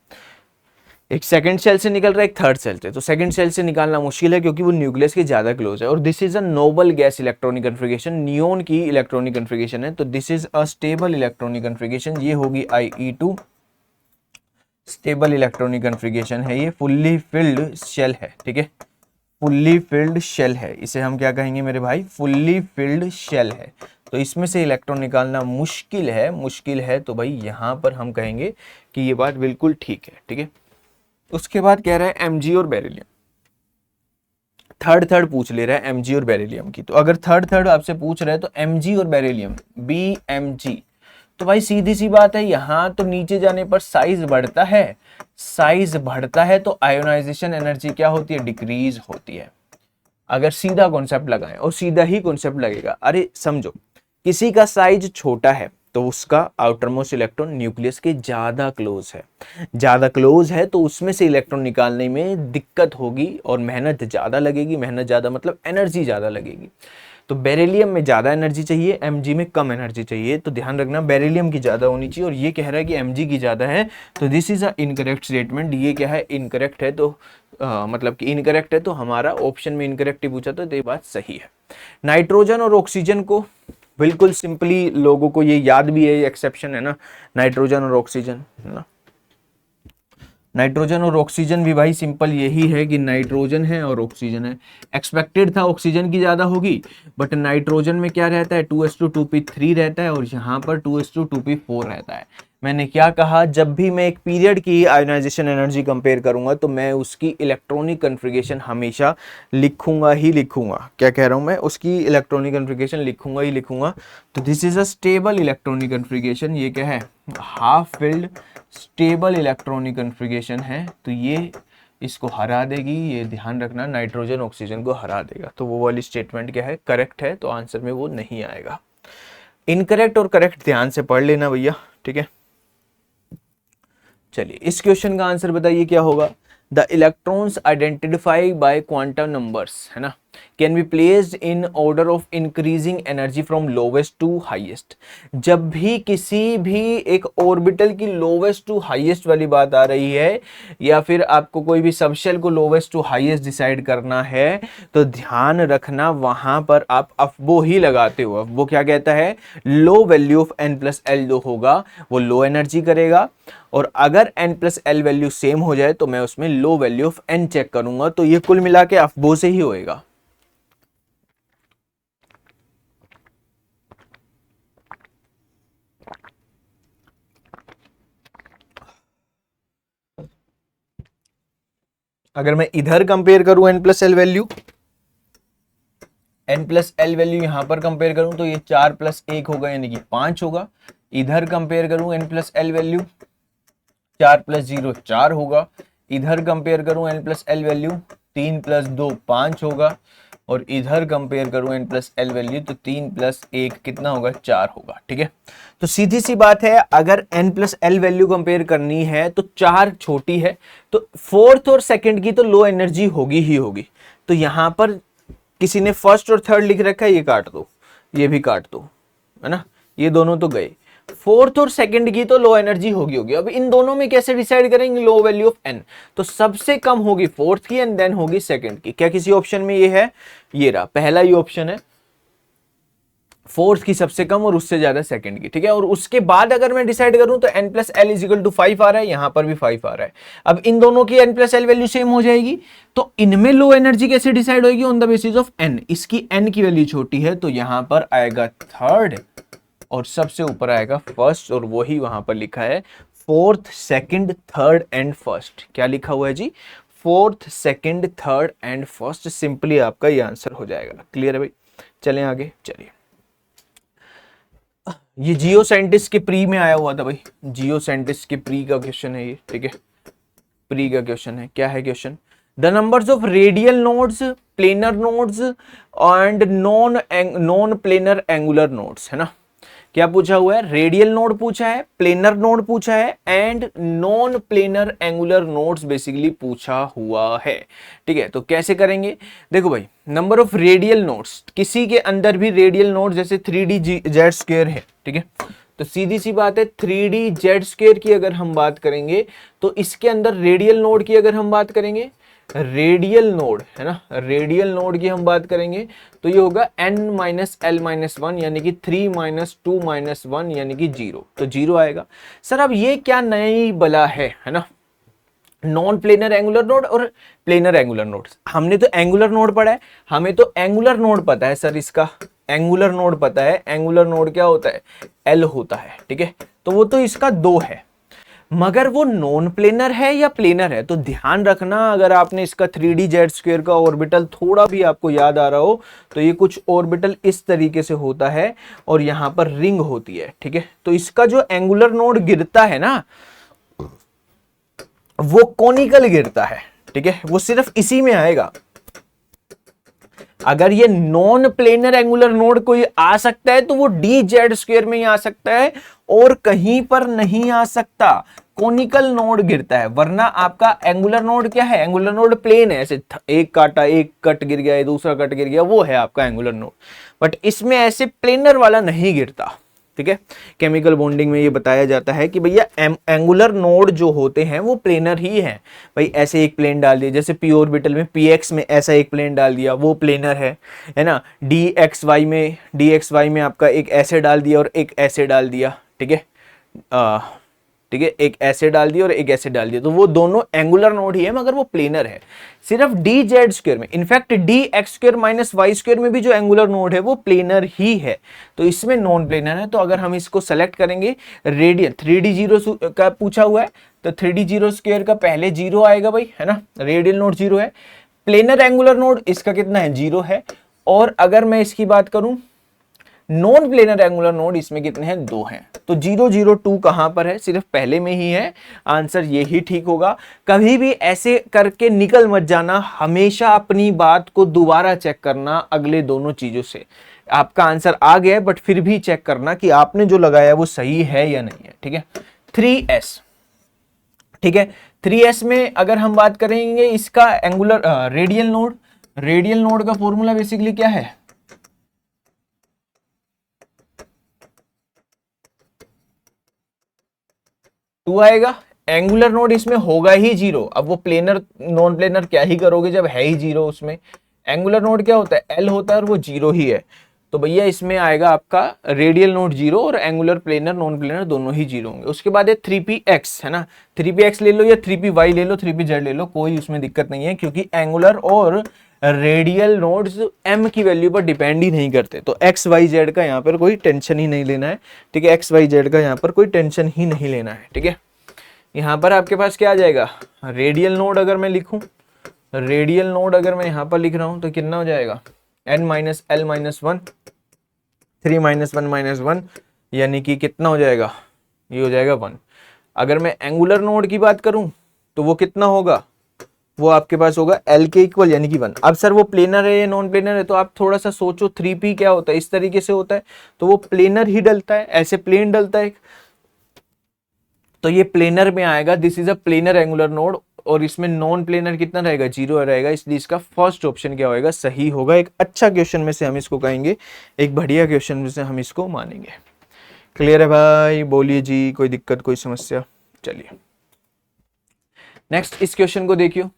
एक सेकंड सेल से निकल रहा है, एक थर्ड सेल से। तो सेकंड सेल से निकालना मुश्किल है क्योंकि वो न्यूक्लियस के ज्यादा क्लोज है। और this is a noble gas electronic configuration, neon की इलेक्ट्रॉनिक कन्फिगरेशन है। तो this is a stable electronic configuration, ये होगी IE2 स्टेबल इलेक्ट्रॉनिक कन्फिगरेशन है। ये फुल्ली फिल्ड शेल है, ठीक है, फुल्ली फिल्ड शेल है, इसे हम क्या कहेंगे मेरे भाई, फुल्ली फिल्ड शेल है। तो इसमें से इलेक्ट्रॉन निकालना मुश्किल है, मुश्किल है, तो भाई यहां पर हम कहेंगे कि ये बात बिल्कुल ठीक है, ठीक है। उसके बाद कह रहा है Mg और बेरिलियम, थर्ड पूछ ले रहा है Mg और बेरिलियम की। तो अगर थर्ड आपसे पूछ रहा है तो Mg और बेरिलियम BMg, तो भाई सीधी सी बात है, यहां तो नीचे जाने पर साइज बढ़ता है, साइज बढ़ता है तो आयोनाइजेशन एनर्जी क्या होती है, डिक्रीज होती है। अगर सीधा कॉन्सेप्ट लगाएं और सीधा ही कॉन्सेप्ट लगेगा, अरे समझो किसी का साइज छोटा है तो उसका आउटर मोस्ट इलेक्ट्रॉन न्यूक्लियस के ज्यादा क्लोज है, ज्यादा क्लोज है, तो उसमें से इलेक्ट्रॉन निकालने में दिक्कत होगी और मेहनत ज्यादा लगेगी। मेहनत ज्यादा मतलब एनर्जी ज्यादा लगेगी। तो बेरिलियम में ज़्यादा एनर्जी चाहिए, Mg में कम एनर्जी चाहिए। तो ध्यान रखना बेरिलियम की ज़्यादा होनी चाहिए और ये कह रहा है कि Mg की ज़्यादा है, तो this is a incorrect statement. ये क्या है, इनकरेक्ट है। तो मतलब कि इनकरेक्ट है, तो हमारा ऑप्शन में इनकरेक्ट ही पूछा, तो ये बात सही है। नाइट्रोजन और ऑक्सीजन को बिल्कुल सिंपली लोगों को ये याद भी है, ये एक्सेप्शन है ना, नाइट्रोजन और ऑक्सीजन है ना। नाइट्रोजन और ऑक्सीजन भी भाई सिंपल यही है कि नाइट्रोजन है और ऑक्सीजन है। एक्सपेक्टेड था ऑक्सीजन की ज़्यादा होगी, बट नाइट्रोजन में क्या रहता है, 2s2 2p3 रहता है और यहाँ पर 2s2 2p4 रहता है। मैंने क्या कहा, जब भी मैं एक पीरियड की आयोनाइजेशन एनर्जी कंपेयर करूंगा तो मैं उसकी इलेक्ट्रॉनिक कन्फिगरेशन हमेशा लिखूंगा ही लिखूंगा। क्या कह रहा हूं मैं, उसकी इलेक्ट्रॉनिक कन्फिगरेशन लिखूंगा ही लिखूंगा। तो this is a stable electronic configuration. ये क्या है, half filled stable electronic configuration है। तो ये इसको हरा देगी, ये ध्यान रखना, नाइट्रोजन ऑक्सीजन को हरा देगा। तो वो वाली स्टेटमेंट क्या है, करेक्ट है, तो आंसर में वो नहीं आएगा। इनकरेक्ट और करेक्ट ध्यान से पढ़ लेना भैया, ठीक है। चलिए इस क्वेश्चन का आंसर बताइए क्या होगा। The electrons identified by quantum numbers, है ना, can be placed in order of increasing energy from lowest to highest. जब भी किसी भी एक ऑर्बिटल की लोवेस्ट टू हाईएस्ट वाली बात आ रही है, या फिर आपको कोई भी सबशेल को लोवेस्ट टू हाईएस्ट डिसाइड करना है, तो ध्यान रखना वहां पर आप अफबो ही लगाते हो। अफबो क्या कहता है, लो वैल्यू ऑफ n+l जो होगा वो लो एनर्जी करेगा, और अगर n+l वैल्यू सेम हो जाए तो मैं उसमें low value of n check करूंगा। तो ये कुल मिला के अफबो से ही होएगा। अगर मैं इधर कंपेयर करूं n+l वैल्यू, n+l वैल्यू यहां पर कंपेयर करूं तो ये 4 + 1 होगा, यानी कि 5 होगा। इधर कंपेयर करूं n+l वैल्यू, 4 + 0 4 होगा। इधर कंपेयर करूं n+l वैल्यू, 3 + 2 5 होगा। और इधर कंपेयर करूं n+l वैल्यू तो 3 + 1 कितना होगा, 4 होगा। ठीक है, तो सीधी सी बात है, अगर n+l वैल्यू कंपेयर करनी है तो 4 छोटी है, तो फोर्थ और सेकंड की तो लो एनर्जी होगी ही होगी। तो यहां पर किसी ने फर्स्ट और थर्ड लिख रखा है, ये काट दो, ये भी काट दो, है ना, ये दोनों तो गए। फोर्थ और सेकंड की तो लो एनर्जी होगी। अब इन दोनों में कैसे डिसाइड करेंगे, लो वैल्यू ऑफ n, तो सबसे कम होगी फोर्थ की एंड देन होगी सेकंड की। क्या किसी ऑप्शन में ये है, ये रहा पहला ही ऑप्शन है, फोर्थ की सबसे कम और उससे ज्यादा सेकंड की। ठीक है, और उसके बाद अगर मैं डिसाइड करूं तो n+l = 5 आ रहा है, यहां पर भी 5 आ रहा है। अब इन दोनों की n+l वैल्यू सेम हो जाएगी, तो इनमें लो एनर्जी कैसे डिसाइड होगी, on the basis of n। इसकी n की वैल्यू छोटी है तो यहां पर आएगा थर्ड और सबसे ऊपर आएगा फर्स्ट, और वही वहां पर लिखा है fourth, second, third and first. क्या लिखा हुआ है जी, fourth, second, third and first. Simply आपका ये आंसर हो जाएगा। क्लियर है भाई, चलें आगे। चलिए, ये जियो साइंटिस्ट के प्री में आया हुआ था भाई, जियो साइंटिस्ट के प्री का क्वेश्चन है ये। ठीक है, प्री का क्वेश्चन है। क्या है question, the numbers of radial nodes, planar nodes and non planar angular nodes, है ना। क्या पूछा हुआ है, रेडियल नोड पूछा है, प्लेनर नोड पूछा है and non planar angular nodes basically पूछा हुआ है। ठीक है, तो कैसे करेंगे, देखो भाई, नंबर ऑफ रेडियल नोड्स, किसी के अंदर भी रेडियल नोड जैसे 3d(z²) है। ठीक है, तो सीधी सी बात है 3d(z²) की अगर हम बात करेंगे तो इसके अंदर रेडियल नोड की अगर हम बात करेंगे, रेडियल नोड, है ना, रेडियल नोड की हम बात करेंगे तो ये होगा n-l-1, यानी कि 3 - 2 - 1 यानी कि 0, तो 0 आएगा। सर अब ये क्या नई बला है ना, नॉन प्लेनर एंगुलर नोड और प्लेनर एंगुलर नोड। हमने तो एंगुलर नोड पढ़ा है, हमें तो एंगुलर नोड पता है सर, इसका एंगुलर नोड पता है। एंगुलर नोड क्या होता है, L होता है। ठीक है, तो वो तो इसका 2 है, मगर वो नॉन प्लेनर है या प्लेनर है, तो ध्यान रखना। अगर आपने इसका 3d(z²) का ऑर्बिटल थोड़ा भी आपको याद आ रहा हो तो ये कुछ ऑर्बिटल इस तरीके से होता है और यहां पर रिंग होती है। ठीक है, तो इसका जो एंगुलर नोड गिरता है ना, वो कोनिकल गिरता है। ठीक है, वो सिर्फ इसी में आएगा। अगर ये नॉन प्लेनर एंगुलर नोड कोई आ सकता है तो वो dz² में ही आ सकता है और कहीं पर नहीं आ सकता। कोनिकल नोड गिरता है, वरना आपका एंगुलर नोड क्या है, एंगुलर नोड प्लेन है, ऐसे एक काटा, एक कट गिर गया, दूसरा कट गिर गया, वो है आपका एंगुलर नोड। बट इसमें ऐसे प्लेनर वाला नहीं गिरता, ठीक है। केमिकल बॉन्डिंग में ये बताया जाता है कि भैया एंगुलर नोड जो होते हैं वो प्लेनर ही हैं। भाई ऐसे एक प्लेन डाल दिया, जैसे पी ऑर्बिटल में पीएक्स में ऐसा एक प्लेन डाल दिया, वो प्लेनर है ना। डी एक्स वाई में आपका एक ऐसे डाल दिया और एक ऐसे डाल दिया, ठीक है, ठीक है, एक ऐसे डाल दिया और एक ऐसे डाल दिया, तो वो दोनों एंगुलर नोड ही है, मगर वो प्लेनर है। सिर्फ डी जेड स्क्वायर में, in fact d x square minus y square में भी जो एंगुलर नोड है वो प्लेनर ही है, तो इसमें नॉन प्लेनर है। तो अगर हम इसको सेलेक्ट करेंगे, रेडियल 3D जीरो का पूछा हुआ है, तो 3D जीरो स्क्वायर का पहले जीरो आएगा भाई, है ना, रेडियल नोड जीरो है। प्लेनर एंगुलर नोड इसका कितना है, जीरो है। और अगर मैं इसकी बात करूं नॉन प्लेनर एंगुलर नोड, इसमें कितने हैं, 2 हैं। तो 0 0 2 कहां पर है, सिर्फ पहले में ही है, आंसर यही ठीक होगा। कभी भी ऐसे करके निकल मत जाना, हमेशा अपनी बात को दोबारा चेक करना अगले दोनों चीजों से। आपका आंसर आ गया है बट फिर भी चेक करना कि आपने जो लगाया वो सही है या नहीं है, ठीक है। 3s, ठीक है, 3s में अगर हम बात करेंगे इसका एंगुलर रेडियल नोड का फॉर्मूला बेसिकली क्या है, टू आएगा। एंगुलर नोड इसमें होगा ही जीरो, अब वो प्लेनर नॉन प्लेनर क्या ही करोगे जब है ही जीरो उसमें। एंगुलर नोड क्या होता है, एल होता है और वो जीरो ही है, तो भैया इसमें आएगा आपका रेडियल नोड जीरो और एंगुलर प्लेनर नॉन प्लेनर दोनों ही जीरो होंगे। उसके बाद है 3px, है ना, 3px ले लो या 3py ले लो, 3pz ले लो, कोई उसमें दिक्कत नहीं है, क्योंकि एंगुलर और रेडियल नोड्स m की वैल्यू पर डिपेंड ही नहीं करते, तो एक्स वाई जेड का यहाँ पर कोई टेंशन ही नहीं लेना है, ठीक है। एक्स वाई जेड का यहाँ पर कोई टेंशन ही नहीं लेना है, ठीक है। यहाँ पर आपके पास क्या आ जाएगा, रेडियल नोड अगर मैं लिखूं, रेडियल नोड अगर मैं यहाँ पर लिख रहा हूं तो कितना हो जाएगा, n minus L minus 1, 3 minus 1 minus 1, यानी कि कितना हो जाएगा, ये हो जाएगा 1। अगर मैं एंगुलर नोड की बात करूं तो वो कितना होगा, वो आपके पास होगा L के इक्वल यानी कि 1। अब सर वो प्लेनर है या नॉन प्लेनर है, तो आप थोड़ा सा सोचो, 3p क्या होता है, इस तरीके से होता है, तो वो प्लेनर ही डलता है, ऐसे प्लेन डलता है, तो ये प्लेनर में आएगा, this is a planar angular node. और इसमें नॉन प्लेनर कितना रहेगा, जीरो रहेगा, इसलिए इसका फर्स्ट ऑप्शन क्या होगा, सही होगा। एक अच्छा क्वेश्चन में से हम इसको कहेंगे, एक बढ़िया क्वेश्चन में से हम इसको मानेंगे। क्लियर है भाई, बोलिए जी, कोई दिक्कत कोई समस्या। चलिए नेक्स्ट इस क्वेश्चन को देखियो,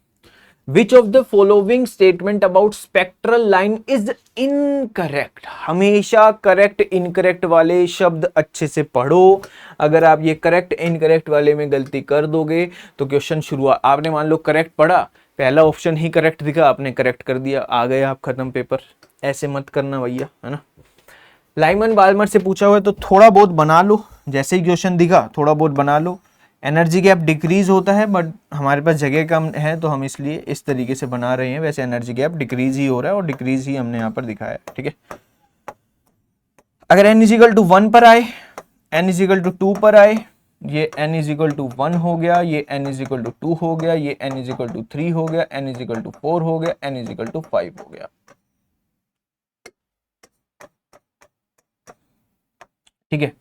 Which of the following statement about spectral line is incorrect? हमेशा करेक्ट इनकरेक्ट वाले शब्द अच्छे से पढ़ो। अगर आप ये करेक्ट इनकरेक्ट वाले में गलती कर दोगे तो क्वेश्चन शुरू, आपने मान लो करेक्ट पढ़ा, पहला ऑप्शन ही करेक्ट दिखा, आपने करेक्ट कर दिया, आ गए आप खत्म पेपर। ऐसे मत करना भैया, है ना। लाइमन बाल्मर से पूछा हुआ है तो थोड़ा बहुत बना लो, जैसे ही क्वेश्चन दिखा थोड़ा बहुत बना लो। एनर्जी गैप डिक्रीज होता है बट हमारे पास जगह कम है तो हम इसलिए इस तरीके से बना रहे हैं, वैसे एनर्जी गैप डिक्रीज ही हो रहा है और डिक्रीज ही हमने यहाँ पर दिखाया है, ठीक है। अगर n इजिकल टू 1 पर आए, n इजिकल टू 2 पर आए, ये n इजिकल टू 1 हो गया, ये n इजिकल टू 2 हो गया, ये n इजिकल टू 3 हो गया, n इजिकल टू 4 हो गया, n इजिकल टू 5 हो गया, ठीक है।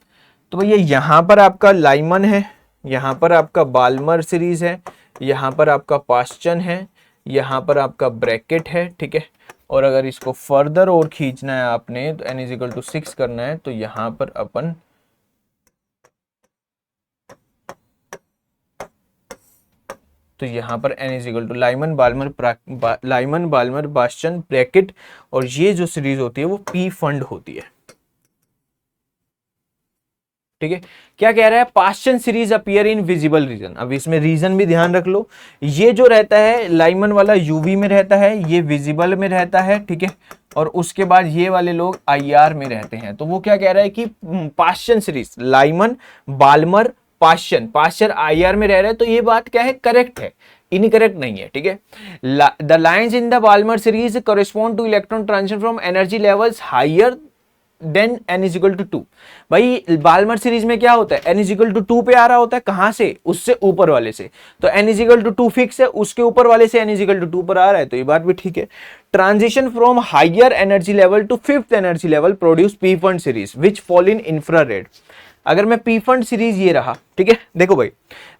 तो भैया यहाँ पर आपका लाइमन है, यहाँ पर आपका बाल्मर सीरीज है, यहाँ पर आपका पास्चन है, यहाँ पर आपका ब्रैकेट है, ठीक है। और अगर इसको फर्दर और खींचना है आपने तो n इजिकल टू 6 करना है, तो यहाँ पर अपन तो यहाँ पर n equal to Lyman Balmer Paschen Brackett, और ये जो सीरीज होती है वो p फंड होती है, ठीक है। क्या कह रहा है, Paschen series appear in visible region. अब इसमें रीजन भी ध्यान रख लो, ये जो रहता है लाइमन वाला यूवी में रहता है, ये विजिबल में रहता है, ठीक है। और उसके बाद ये वाले लोग आईआर में रहते हैं। तो वो क्या कह रहा है कि Paschen series Lyman Balmer Paschen IR में रह रहे हैं, तो ये बात क्या है, करेक्ट है, इनकरेक्ट नहीं है, ठीक है। The lines in the Balmer series correspond to electron transition from energy levels higher than n equal to 2। भाई बाल्मर सीरीज में क्या होता है, n इजिकल टू 2 पे आ रहा होता है, कहां से, उससे ऊपर वाले से, तो n इजिकल टू 2 फिक्स है, उसके ऊपर वाले से n इजिकल टू 2 पर आ रहा है, तो ये बात भी ठीक है। Transition from higher energy level to fifth energy level produce p Pfund series which fall in infrared. अगर मैं पी फंड सीरीज ये रहा, ठीक है, देखो भाई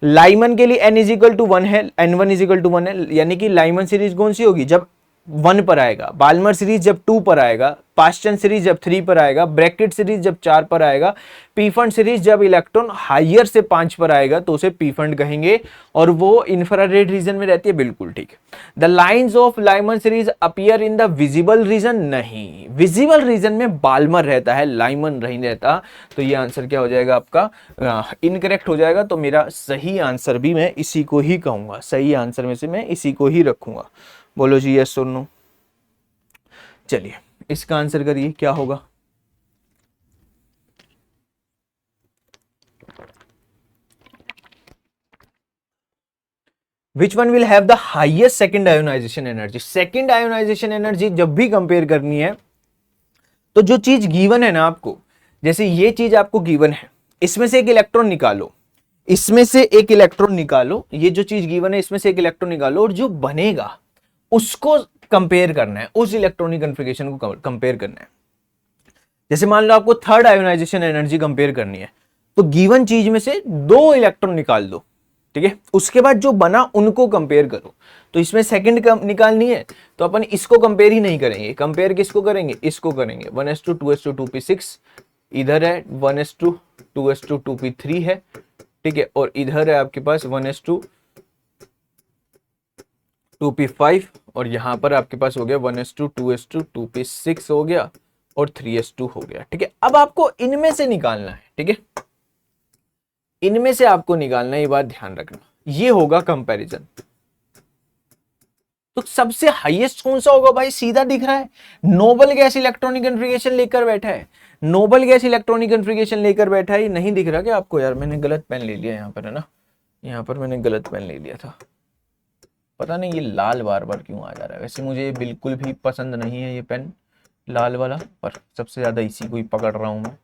लाइमन के लिए n इज इक्वल टू 1 है, n1 इज इक्वल टू 1 है, यानी कि लाइमन सीरीज कौन सी होगी, जब 1 पर आएगा, बाल्मर सीरीज जब 2 पर आएगा, पास्टन सीरीज जब 3 पर आएगा, ब्रैकेट सीरीज जब 4 पर आएगा, पी फंड सीरीज जब इलेक्ट्रॉन हायर से 5 पर आएगा तो उसे पी फंड कहेंगे, और वो इंफ्रारेड रीजन में रहती है, बिल्कुल ठीक। The lines of Lyman series appear in the visible region, नहीं, विजिबल रीजन में बाल्मर रहता है, लाइमन नहीं रहता, तो ये आंसर क्या हो जाएगा आपका, इनकरेक्ट हो जाएगा। तो मेरा सही आंसर भी मैं इसी को ही कहूंगा, सही आंसर में से मैं इसी को ही रखूंगा। बोलो जी यस और नो। चलिए इसका आंसर करिए क्या होगा। Which one will have the highest second ionization energy? Second ionization energy जब भी कंपेयर करनी है तो जो चीज गिवन है ना आपको, जैसे ये चीज आपको गिवन है, इसमें से एक इलेक्ट्रॉन निकालो, इसमें से एक इलेक्ट्रॉन निकालो, ये जो चीज गिवन है इसमें से एक इलेक्ट्रॉन निकालो, और जो बनेगा उसको कंपेयर करना है, उस इलेक्ट्रॉनिक कन्फिगरेशन को कंपेयर करना है। जैसे मान लो आपको थर्ड आयोनाइजेशन एनर्जी कंपेयर करनी है, तो गिवन चीज में से 2 इलेक्ट्रॉन निकाल दो, ठीक है, उसके बाद जो बना उनको कंपेयर करो। तो इसमें सेकंड निकालनी है तो अपन इसको कंपेयर ही नहीं करेंगे, कंपेयर किसको करेंगे, इसको करेंगे। 1s2 2s2 2p6 इधर है, 1s2 2s2 2p3 है, ठीक है, और इधर है आपके पास 1s2 2p5, और यहां पर आपके पास हो गया 1s2 2s2 2p6 हो गया, और 3s2 हो गया, ठीक है। अब आपको इनमें से निकालना है, ठीक है, इनमें से आपको निकालना है, ये बात ध्यान रखना, ये होगा कंपैरिजन। तो सबसे हाईएस्ट कौन सा होगा भाई, सीधा दिख रहा है, नोबल गैस इलेक्ट्रॉनिक कन्फिगरेशन लेकर बैठा है, नोबल गैस इलेक्ट्रॉनिक कन्फिगरेशन लेकर बैठा है। ये नहीं दिख रहा क्या आपको, यार मैंने गलत पेन ले लिया यहाँ पर, है ना, यहाँ पर मैंने गलत पेन ले लिया था, पता नहीं ये लाल बार बार क्यों आ जा रहा है। वैसे मुझे बिल्कुल भी पसंद नहीं है ये पेन लाल वाला, पर सबसे ज्यादा इसी को ही पकड़ रहा हूं मैं।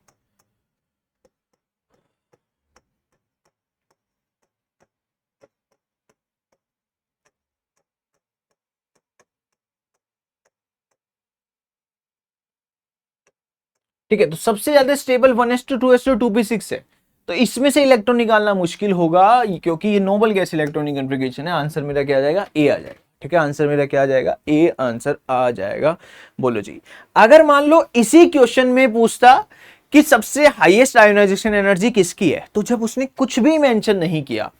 ठीक है, तो सबसे ज्यादा स्टेबल 1s2 2s2 2p6 है, तो इसमें से इलेक्ट्रॉन निकालना मुश्किल होगा, क्योंकि ये नोबल गैस इलेक्ट्रॉनिक कन्फिगरेशन है। आंसर मेरा क्या आ जाएगा, ए आ जाएगा, ठीक है, आंसर मेरा क्या आ जाएगा, ए आंसर आ जाएगा। बोलो जी, अगर मान लो इसी क्वेश्चन में पूछता कि सबसे हाईएस्ट आयोनाइजेशन एनर्जी किसकी है, तो जब उसने कुछ भी मेंशन नहीं किया,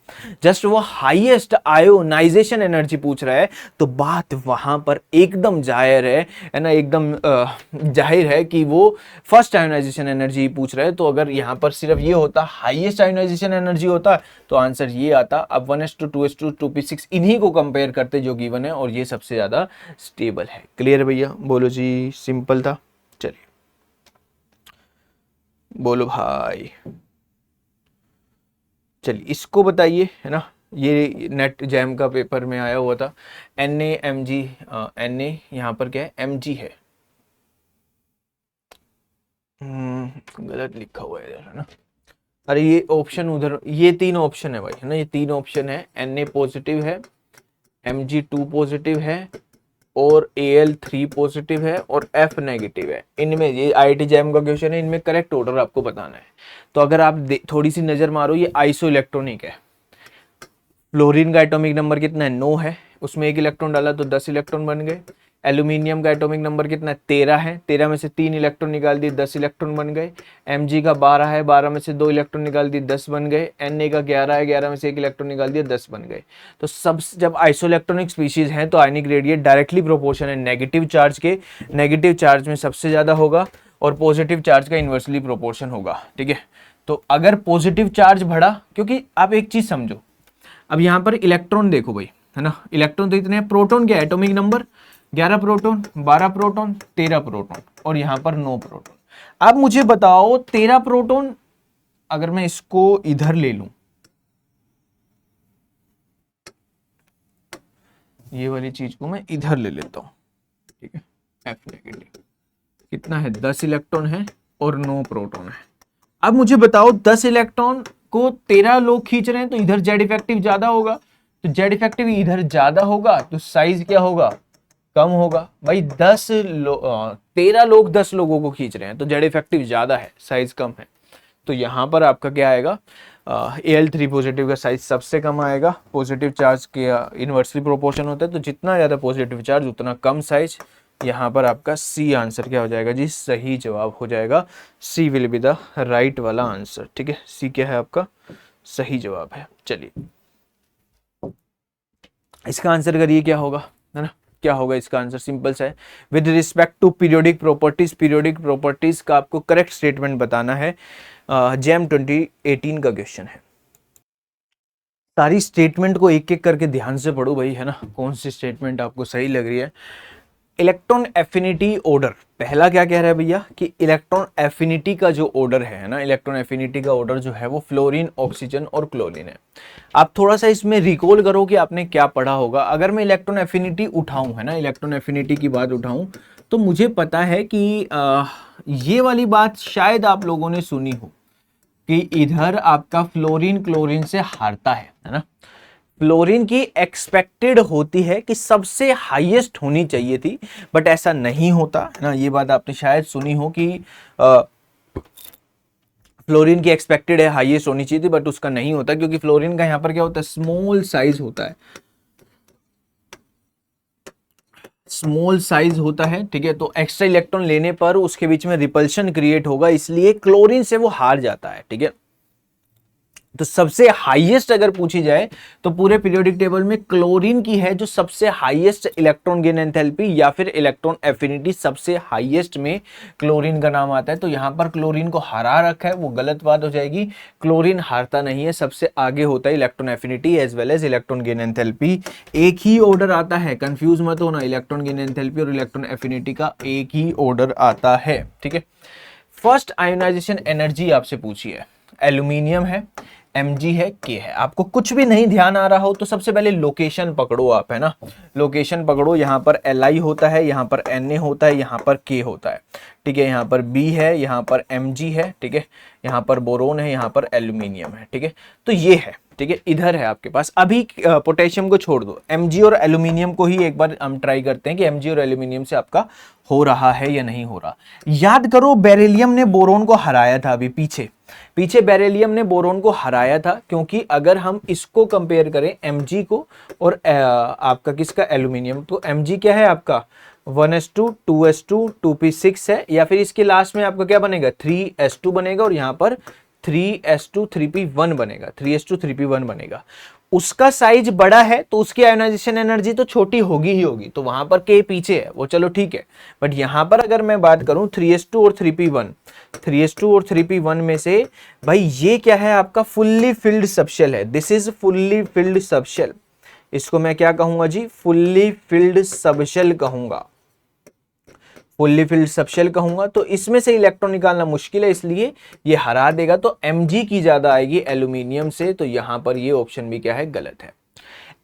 जस्ट वो हाईएस्ट आयोनाइजेशन एनर्जी पूछ रहा है, तो बात वहां पर एकदम जाहिर है ना, एकदम जाहिर है कि वो फर्स्ट आयोनाइजेशन एनर्जी पूछ रहा है। तो अगर यहां पर सिर्फ ये होता हाईएस्ट आयोनाइजेशन एनर्जी होता तो आंसर ये आता। अब 1s2 2s2 2p6 इन्हीं को कंपेयर करते जो गिवन है, और ये सबसे ज्यादा स्टेबल है। क्लियर भैया, बोलो जी, सिंपल था। चलिए बोलो भाई, चलिए इसको बताइए, है ना, ये नेट जैम का पेपर में आया हुआ था, NaMg, Na यहाँ पर क्या है, Mg है, गलत लिखा हुआ है है ना, अरे ये ऑप्शन उधर, ये 3 ऑप्शन है भाई, है ना, ये 3 ऑप्शन है, Na पॉजिटिव है, Mg2 पॉजिटिव है, और Al3 पॉजिटिव है, और F नेगेटिव है। इनमें ये IIT जैम का क्वेश्चन है, इनमें करेक्ट ऑर्डर आपको बताना है। तो अगर आप थोड़ी सी नजर मारो, ये आइसो इलेक्ट्रॉनिक है, फ्लोरीन का एटॉमिक नंबर कितना है, 9 है, उसमें 1 इलेक्ट्रॉन डाला तो 10 इलेक्ट्रॉन बन गए। एल्यूमिनियम का एटॉमिक नंबर कितना है, 13 है, 13 में से 3 इलेक्ट्रॉन निकाल दिए, 10 इलेक्ट्रॉन बन गए। Mg का 12 है, 12 में से 2 इलेक्ट्रॉन निकाल दिए, 10 बन गए। Na का 11 है, 11 में से 1 इलेक्ट्रॉन निकाल दिया, 10 बन गए। तो सब जब आइसोइलेक्ट्रॉनिक स्पीशीज हैं तो आयनिक रेडिएट डायरेक्टली प्रोपोर्शन है नेगेटिव चार्ज के, नेगेटिव चार्ज में सबसे ज्यादा होगा, और पॉजिटिव चार्ज का इन्वर्सली प्रोपोर्शन होगा, ठीक है। तो अगर पॉजिटिव चार्ज बढ़ा, क्योंकि आप एक चीज समझो, अब यहां पर इलेक्ट्रॉन देखो भाई, है ना, इलेक्ट्रॉन तो इतने हैं, प्रोटॉन क्या है, atomic number 11 proton, 12 proton, 13 proton, और यहां पर 9 प्रोटॉन। अब मुझे बताओ 13 प्रोटॉन अगर मैं इसको इधर ले लूं, ये वाली चीज को मैं इधर ले लेता हूं, ठीक है, F नेगेटिव कितना है, 10 इलेक्ट्रॉन है और 9 प्रोटॉन है। अब मुझे बताओ 10 इलेक्ट्रॉन को 13 लोग खींच रहे हैं, तो इधर जेड इफेक्टिव ज्यादा होगा, तो जेड इफेक्टिव इधर ज्यादा होगा, तो साइज क्या होगा, कम होगा भाई। 13 लोग 10 लोगों को खींच रहे हैं, तो जेड इफेक्टिव ज्यादा है, साइज कम है। तो यहाँ पर आपका क्या आएगा, Al3 पॉजिटिव का साइज सबसे कम आएगा। पॉजिटिव चार्ज के इन्वर्सली प्रोपोर्शन होता है, तो जितना ज़्यादा पॉजिटिव चार्ज उतना कम साइज। यहाँ पर आपका सी आंसर क्या हो जाएगा जी, सही जवाब हो जाएगा। सी विल बी द राइट वाला आंसर। ठीक है, सी क्या है आपका सही जवाब है। चलिए इसका आंसर करिए क्या होगा, है ना, क्या होगा इसका आंसर, सिंपल सा है। With respect to periodic properties का आपको करेक्ट स्टेटमेंट बताना है। जैम 2018 का क्वेश्चन है। सारी स्टेटमेंट को एक एक करके ध्यान से पढ़ो भाई, है ना, कौन सी स्टेटमेंट आपको सही लग रही है। इलेक्ट्रॉन एफिनिटी ऑर्डर, पहला क्या कह रहा है भैया कि इलेक्ट्रॉन एफिनिटी का जो ऑर्डर है ना, इलेक्ट्रॉन एफिनिटी का ऑर्डर जो है वो फ्लोरीन, ऑक्सीजन और क्लोरीन है। आप थोड़ा सा इसमें रिकॉल करो कि आपने क्या पढ़ा होगा। अगर मैं इलेक्ट्रॉन एफिनिटी उठाऊं, है ना, इलेक्ट्रॉन एफिनिटी की बात उठाऊं, तो मुझे पता है कि ये वाली बात शायद आप लोगों ने सुनी हो कि इधर आपका फ्लोरीन क्लोरीन से हारता है ना। फ्लोरीन की एक्सपेक्टेड होती है कि सबसे हाईएस्ट होनी चाहिए थी, बट ऐसा नहीं होता है ना। ये बात आपने शायद सुनी हो कि फ्लोरीन की एक्सपेक्टेड है हाईएस्ट होनी चाहिए थी, बट उसका नहीं होता, क्योंकि फ्लोरीन का यहां पर क्या होता है, स्मॉल साइज होता है, स्मॉल साइज होता है। ठीक है, तो एक्स्ट्रा इलेक्ट्रॉन लेने पर उसके बीच में रिपल्शन क्रिएट होगा, इसलिए क्लोरीन से वो हार जाता है। ठीक है, तो सबसे हाईएस्ट अगर पूछी जाए तो पूरे पीरियोडिक टेबल में क्लोरीन की है जो सबसे हाईएस्ट इलेक्ट्रॉन गेन एंथैल्पी या फिर इलेक्ट्रॉन एफिनिटी, सबसे हाईएस्ट में क्लोरीन का नाम आता है। तो यहां पर क्लोरीन को हरा रखा है, वो गलत बात हो जाएगी। क्लोरीन हारता नहीं है, सबसे आगे होता है electron affinity as well as electron gain enthalpy. एक ही ऑर्डर आता है, कंफ्यूज मत होना, इलेक्ट्रॉन गेन एंथैल्पी और इलेक्ट्रॉन एफिनिटी का एक ही ऑर्डर आता है। ठीक है, फर्स्ट आयोनाइजेशन एनर्जी आपसे पूछी है, एल्यूमिनियम है, Mg है, K है। आपको कुछ भी नहीं ध्यान आ रहा हो तो सबसे पहले लोकेशन पकड़ो आप, है ना, लोकेशन पकड़ो। यहाँ पर Li होता है, यहाँ पर Na होता है, यहाँ पर K होता है। ठीक है, यहाँ पर B है, यहाँ पर Mg है। ठीक है, यहाँ पर बोरोन है, यहाँ पर एल्यूमिनियम है। ठीक है, तो ये है। ठीक है, इधर है आपके पास। अभी पोटेशियम को छोड़ दो, Mg और एल्यूमिनियम को ही एक बार हम ट्राई करते हैं कि Mg और एल्यूमिनियम से आपका हो रहा है या नहीं हो रहा। याद करो बेरिलियम ने बोरोन को हराया था, अभी पीछे बेरिलियम ने बोरोन को हराया था, क्योंकि अगर हम इसको कंपेयर करें Mg को और आपका किसका, एल्यूमिनियम, तो Mg क्या है आपका 1s2 2s2 2p6 है, या फिर इसके लास्ट में आपका क्या बनेगा 3s2 बनेगा, और यहाँ पर 3s2 3p1 बनेगा, 3s2 3p1 बनेगा। उसका साइज बड़ा है तो उसकी आयोनाइजेशन एनर्जी तो छोटी होगी ही होगी, तो वहां पर K पीछे है, वो चलो ठीक है। बट यहां पर अगर मैं बात करूं 3s2 और 3p1, 3s2 और 3p1 में से भाई ये क्या है आपका फुल्ली फिल्ड सबशेल है। This is fully filled subshell, इसको मैं क्या कहूंगा जी, फुल्ली फिल्ड सबशेल कहूंगा, फुल्ली फिल्ड सबशेल कहूंगा। तो इसमें से इलेक्ट्रॉन निकालना मुश्किल है, इसलिए ये हरा देगा। तो Mg की ज्यादा आएगी एल्यूमिनियम से, तो यहां पर ये ऑप्शन भी क्या है, गलत है।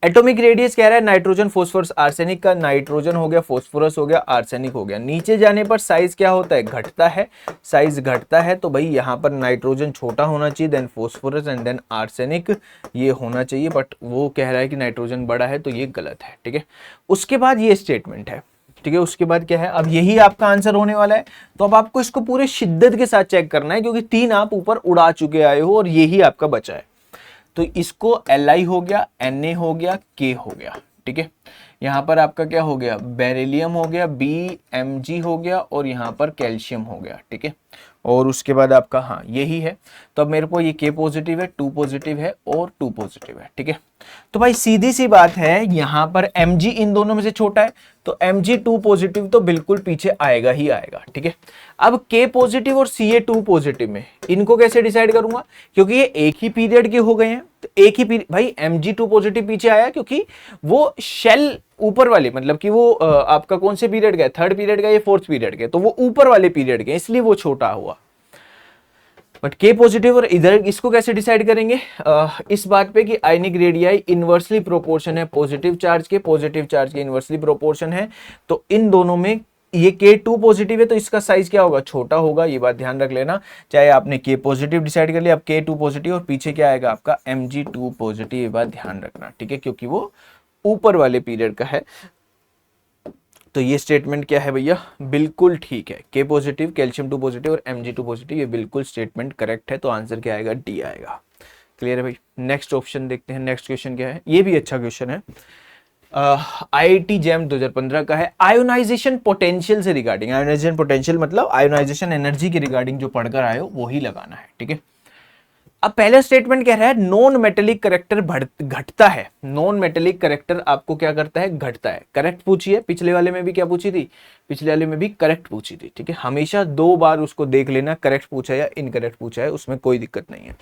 एटॉमिक रेडियस कह रहा है नाइट्रोजन फॉस्फोरस आर्सेनिक का, नाइट्रोजन हो गया, फॉस्फोरस हो गया, आर्सेनिक हो गया। नीचे जाने पर साइज क्या होता है, घटता है, साइज घटता है। तो भाई यहाँ पर नाइट्रोजन छोटा होना चाहिए, then phosphorus and then arsenic ये होना चाहिए, बट वो कह रहा है कि नाइट्रोजन बड़ा है, तो ये गलत है। ठीक है, उसके बाद ये स्टेटमेंट है। ठीक है, उसके बाद क्या है, अब यही आपका आंसर होने वाला है। तो अब आपको इसको पूरे शिद्दत के साथ चेक करना है, क्योंकि 3 आप ऊपर उड़ा चुके आए हो और यही आपका बचा है। तो इसको Li हो गया, Na हो गया, K हो गया। ठीक है, यहां पर आपका क्या हो गया, बेरिलियम हो गया, Bmg हो गया, और यहां पर कैल्शियम हो गया। ठीक है, और उसके बाद आपका हाँ यही है। तो अब मेरे को ये K पॉजिटिव है, 2 पॉजिटिव है और 2 पॉजिटिव है। ठीक है, तो भाई सीधी सी बात है, यहां पर Mg इन दोनों में से छोटा है, तो Mg 2 पॉजिटिव तो बिल्कुल पीछे आएगा ही आएगा। ठीक है, अब K पॉजिटिव और Ca 2 पॉजिटिव में इनको कैसे डिसाइड करूंगा, क्योंकि ये एक ही पीरियड के हो गए हैं, तो एक ही पीरियड, भाई Mg 2 पॉजिटिव पीछे आया क्योंकि वो शेल ऊपर वाले, मतलब कि वो आपका कौन से पीरियड का, 3rd पीरियड का या 4th पीरियड के, तो वो ऊपर वाले पीरियड के, इसलिए वो छोटा हुआ। बट K पॉजिटिव और इधर इसको कैसे डिसाइड करेंगे, इस बात पे कि आयनिक रेडियाई इनवर्सली प्रोपोर्शन है पॉजिटिव चार्ज के इनवर्सली प्रोपोर्शन है। तो इन दोनों में ये K2 पॉजिटिव है, तो इसका साइज क्या होगा, छोटा होगा, ये बात ध्यान रख लेना। चाहे आपने K पॉजिटिव डिसाइड कर लिया, अब K2 पॉजिटिव, और पीछे क्या आएगा आपका Mg2 पॉजिटिव, ये बात ध्यान रखना। ठीक है, क्योंकि वो ऊपर वाले पीरियड का है। तो ये स्टेटमेंट क्या है भैया, बिल्कुल ठीक है, के पॉजिटिव, कैल्शियम 2 पॉजिटिव और Mg2 पॉजिटिव, ये बिल्कुल स्टेटमेंट करेक्ट है। तो आंसर क्या आएगा, डी आएगा। क्लियर है भाई। नेक्स्ट ऑप्शन देखते हैं, नेक्स्ट क्वेश्चन क्या है, ये भी अच्छा क्वेश्चन है, IIT जैम 2015 का है। आयोनाइजेशन पोटेंशियल से रिगार्डिंग, आयोनाइजेशन पोटेंशियल मतलब आयोनाइजेशन एनर्जी के रिगार्डिंग जो पढ़कर आए हो वही लगाना है, ठीक है। अब पहला स्टेटमेंट कह रहा है नॉन मेटेलिक करेक्टर घटता है, नॉन मेटेलिक करेक्टर आपको क्या करता है, घटता है। करेक्ट पूछी है, पिछले वाले में भी क्या पूछी थी, पिछले वाले में भी करेक्ट पूछी थी, ठीक है। हमेशा 2 बार उसको देख लेना, करेक्ट पूछा है या इनकरेक्ट पूछा है, उसमें कोई दिक्कत नहीं है।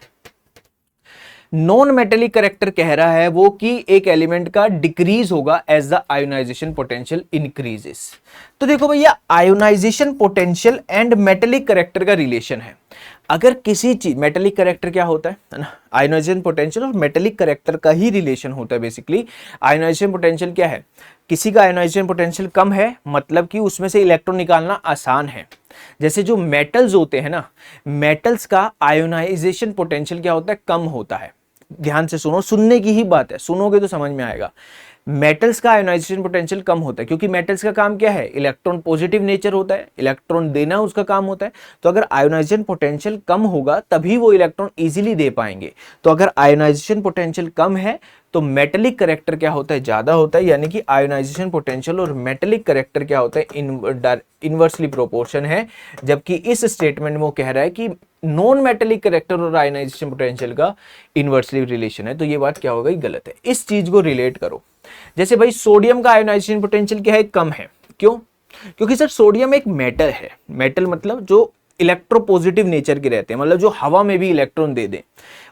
नॉन मेटेलिक करेक्टर कह रहा है वो कि एक एलिमेंट का डिक्रीज होगा as the ionization potential increases. तो देखो भैया, ionization potential and metallic character का रिलेशन है। अगर किसी चीज, मेटेलिक करेक्टर क्या होता है ना, आयोनाइजेशन पोटेंशियल और मेटेलिक करेक्टर का ही रिलेशन होता है बेसिकली। आयोनाइजेशन पोटेंशियल क्या है, किसी का आयोनाइजेशन पोटेंशियल कम है मतलब कि उसमें से इलेक्ट्रॉन निकालना आसान है। जैसे जो मेटल्स होते हैं ना, मेटल्स का आयोनाइजेशन पोटेंशियल क्या होता है, कम होता है। ध्यान से सुनो, सुनने की ही बात है, सुनोगे तो समझ में आएगा। मेटल्स का आयोनाइजेशन पोटेंशियल कम होता है क्योंकि मेटल्स का काम क्या है, इलेक्ट्रॉन पॉजिटिव नेचर होता है, इलेक्ट्रॉन देना उसका काम होता है। तो अगर आयोनाइजेशन पोटेंशियल कम होगा तभी वो इलेक्ट्रॉन इजीली दे पाएंगे। तो अगर आयोनाइजेशन पोटेंशियल कम है तो मेटेलिक करेक्टर क्या होता है, ज्यादा होता है। यानी कि आयोनाइजेशन पोटेंशियल और मेटेलिक करेक्टर क्या होता है, इनवर्सली प्रोपोर्शन है। जबकि इस स्टेटमेंट में वो कह रहा है कि नॉन मेटेलिक करेक्टर और आयोनाइजेशन पोटेंशियल का इनवर्सली रिलेशन है। तो ये बात क्या हो गई, गलत है। इस चीज को रिलेट करो। जैसे भाई सोडियम का आयोनाइजेशन पोटेंशियल क्या है, कम है। क्यों? क्योंकि सर सोडियम एक मेटल है। मेटल मतलब जो इलेक्ट्रोपॉजिटिव नेचर के रहते हैं, मतलब जो हवा में भी इलेक्ट्रॉन दे दें।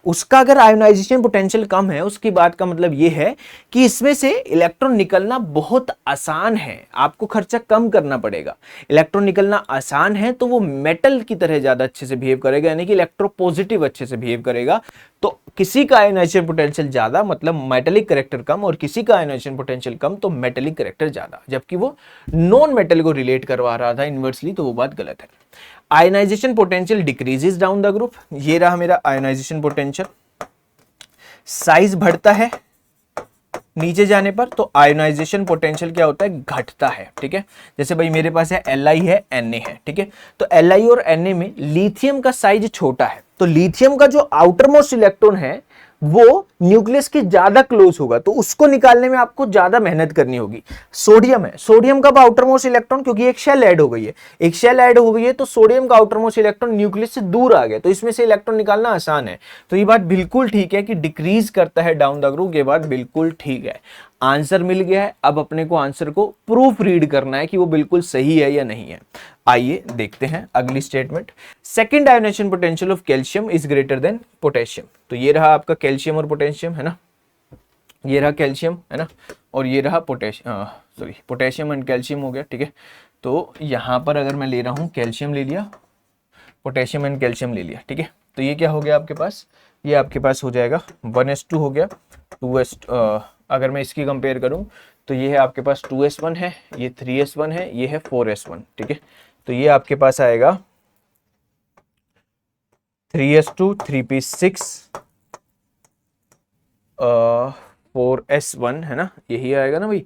उसका अगर आयोनाइजेशन पोटेंशियल कम है, उसकी बात का मतलब यह है कि इसमें से इलेक्ट्रॉन निकलना बहुत आसान है, आपको खर्चा कम करना पड़ेगा। इलेक्ट्रॉन निकलना आसान है तो वो मेटल की तरह ज्यादा अच्छे से बिहेव करेगा, यानी कि इलेक्ट्रोपॉजिटिव अच्छे से बिहेव करेगा। तो किसी का आयोनाइजेशन पोटेंशियल ज्यादा मतलब मेटेलिक करेक्टर कम, और किसी का आयोनाइजेशन पोटेंशियल कम तो मेटेलिक करेक्टर ज्यादा। जबकि वो नॉन मेटल को रिलेट करवा रहा था इनवर्सली, तो वो बात गलत है। Ionization potential decreases down the group, ये रहा मेरा आयोनाइजेशन पोटेंशियल। साइज बढ़ता है नीचे जाने पर, तो आयोनाइजेशन पोटेंशियल क्या होता है, घटता है, ठीक है। जैसे भाई मेरे पास है Li है, Na है, ठीक है। तो Li और Na में लिथियम का साइज छोटा है, तो लिथियम का जो आउटर मोस्ट इलेक्ट्रॉन है वो न्यूक्लियस के ज्यादा क्लोज होगा, तो उसको निकालने में आपको ज्यादा मेहनत करनी होगी। सोडियम है, सोडियम का आउटर मोस्ट इलेक्ट्रॉन, क्योंकि एक शेल ऐड हो गई है, एक शेल ऐड हो गई है, तो सोडियम का आउटर मोस्ट इलेक्ट्रॉन न्यूक्लियस से दूर आ गया, तो इसमें से इलेक्ट्रॉन निकालना आसान है। तो ये बात बिल्कुल ठीक है कि डिक्रीज करता है डाउन द ग्रुप, ये बात बिल्कुल ठीक है। आंसर मिल गया है, अब अपने को आंसर को प्रूफ रीड करना है कि वो बिल्कुल सही है या नहीं है। आइए देखते हैं अगली statement. Second ionization potential of calcium is greater than potassium. तो ये रहा आपका कैल्शियम और पोटेशियम, है ना, ये रहा कैल्शियम, है ना, और ये रहा पोटेशियम एंड कैल्शियम हो गया, ठीक है। तो यहां पर अगर मैं ले रहा हूं, कैल्शियम ले लिया, पोटेशियम एंड कैल्शियम ले लिया, ठीक है। तो ये क्या हो गया आपके पास, ये आपके पास हो जाएगा 1s2 हो गया, 2s, अगर मैं इसकी कंपेयर करूं तो ये है आपके पास 2s1 है, ये 3s1 है, ये है 4s1, ठीक है। तो ये आपके पास आएगा 3s2 3p6 4s1, है ना, यही आएगा ना भाई,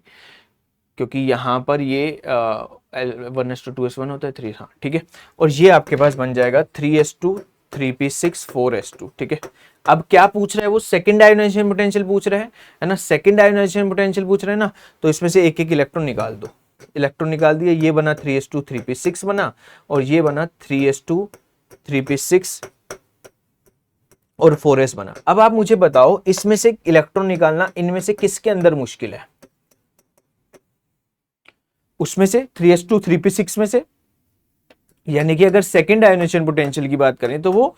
क्योंकि यहाँ पर ये 1s2 2s1 होता है 3, हाँ ठीक है। और ये आपके पास बन जाएगा 3s2 3p6 4s2, ठीक है। अब क्या पूछ रहा है वो, सेकंड आयोनाइजेशन पोटेंशियल पूछ रहा है ना, सेकंड आयोनाइजेशन पोटेंशियल पूछ रहे हैं ना, तो इसमें से एक एक इलेक्ट्रॉन निकाल दो। इलेक्ट्रॉन निकाल दिए, ये बना 3s2 3p6 बना, और ये बना 3s2 3p6 और 4s बना। अब आप मुझे बताओ इसमें से इलेक्ट्रॉन निकालना इनमें से किसके अंदर मुश्किल है, उसमें से 3s2 3p6 में से। यानी कि अगर सेकंड आयोनाइजेशन पोटेंशियल की बात करें तो वो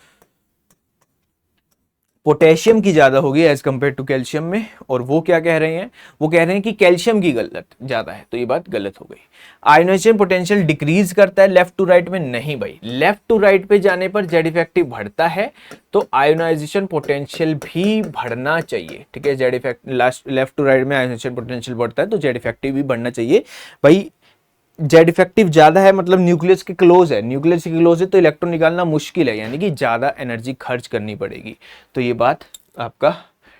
पोटेशियम की ज्यादा होगी एज कंपेयर टू कैल्शियम में। और वो क्या कह रहे हैं, वो कह रहे हैं कि कैल्शियम की गलत ज्यादा है, तो ये बात गलत हो गई। आयोनाइजेशन पोटेंशियल डिक्रीज करता है लेफ्ट टू राइट में, नहीं भाई, लेफ्ट टू राइट पे जाने पर जेड इफेक्टिव बढ़ता है, तो आयोनाइजेशन पोटेंशियल भी बढ़ना चाहिए, ठीक है। Z effect left to right में आयोनाइजेशन पोटेंशियल बढ़ता है तो जेड इफेक्टिव भी बढ़ना चाहिए भाई। जेड इफेक्टिव ज्यादा है मतलब न्यूक्लियस के क्लोज है, न्यूक्लियस के क्लोज है तो इलेक्ट्रॉन निकालना मुश्किल है, यानी कि ज्यादा एनर्जी खर्च करनी पड़ेगी। तो ये बात आपका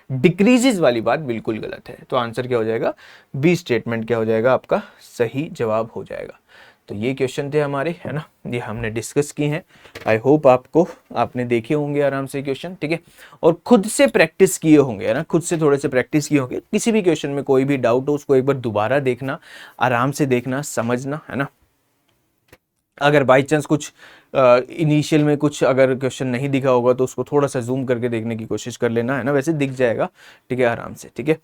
डिक्रीजेज वाली बात बिल्कुल गलत है। तो आंसर क्या हो जाएगा, बी स्टेटमेंट क्या हो जाएगा, आपका सही जवाब हो जाएगा। तो ये क्वेश्चन थे हमारे, है ना, ये हमने डिस्कस किए हैं। आई होप आपने देखे होंगे आराम से क्वेश्चन, ठीक है, और खुद से प्रैक्टिस किए होंगे, है ना, खुद से थोड़े से प्रैक्टिस किए होंगे। किसी भी क्वेश्चन में कोई भी डाउट हो उसको एक बार दोबारा देखना, आराम से देखना, समझना, है ना। अगर बाई चांस कुछ इनिशियल में कुछ अगर क्वेश्चन नहीं दिखा होगा तो उसको थोड़ा सा जूम करके देखने की कोशिश कर लेना, है ना, वैसे दिख जाएगा, ठीक है, आराम से, ठीक है।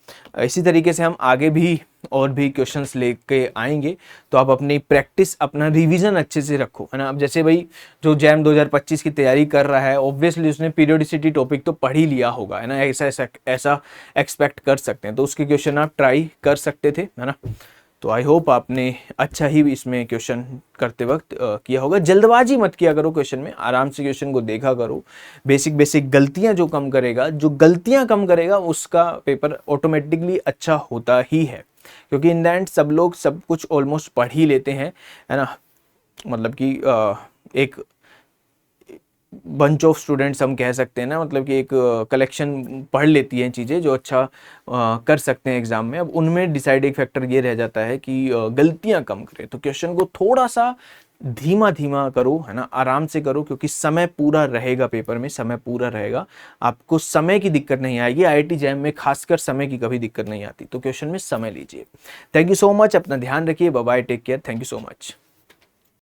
इसी तरीके से हम आगे भी और भी क्वेश्चंस लेके आएंगे, तो आप अपनी प्रैक्टिस, अपना रिवीजन अच्छे से रखो, है ना। अब जैसे भाई जो जैम 2025 की तैयारी कर रहा है, ऑब्वियसली उसने पीरियोडिसिटी टॉपिक तो पढ़ ही लिया होगा, है ना, ऐसा एक्सपेक्ट कर सकते हैं, तो उसके क्वेश्चन आप ट्राई कर सकते थे, है ना। तो आई होप आपने अच्छा ही इसमें क्वेश्चन करते वक्त किया होगा। जल्दबाजी मत किया करो क्वेश्चन में, आराम से क्वेश्चन को देखा करो। बेसिक गलतियां जो गलतियां कम करेगा उसका पेपर ऑटोमेटिकली अच्छा होता ही है, क्योंकि इन द एंड सब लोग सब कुछ ऑलमोस्ट पढ़ ही लेते हैं, है ना। मतलब कि एक बंच ऑफ स्टूडेंट्स हम कह सकते हैं ना, मतलब कि एक कलेक्शन पढ़ लेती हैं चीज़ें जो अच्छा कर सकते हैं एग्जाम में। अब उनमें डिसाइडिंग फैक्टर ये रह जाता है कि गलतियां कम करें, तो क्वेश्चन को थोड़ा सा धीमा धीमा करो, है ना, आराम से करो, क्योंकि समय पूरा रहेगा, पेपर में समय पूरा रहेगा, आपको समय की दिक्कत नहीं आएगी। आईआईटी जैम में खासकर समय की कभी दिक्कत नहीं आती, तो क्वेश्चन में समय लीजिए। थैंक यू सो मच, अपना ध्यान रखिए, bye bye, take care, thank you so much.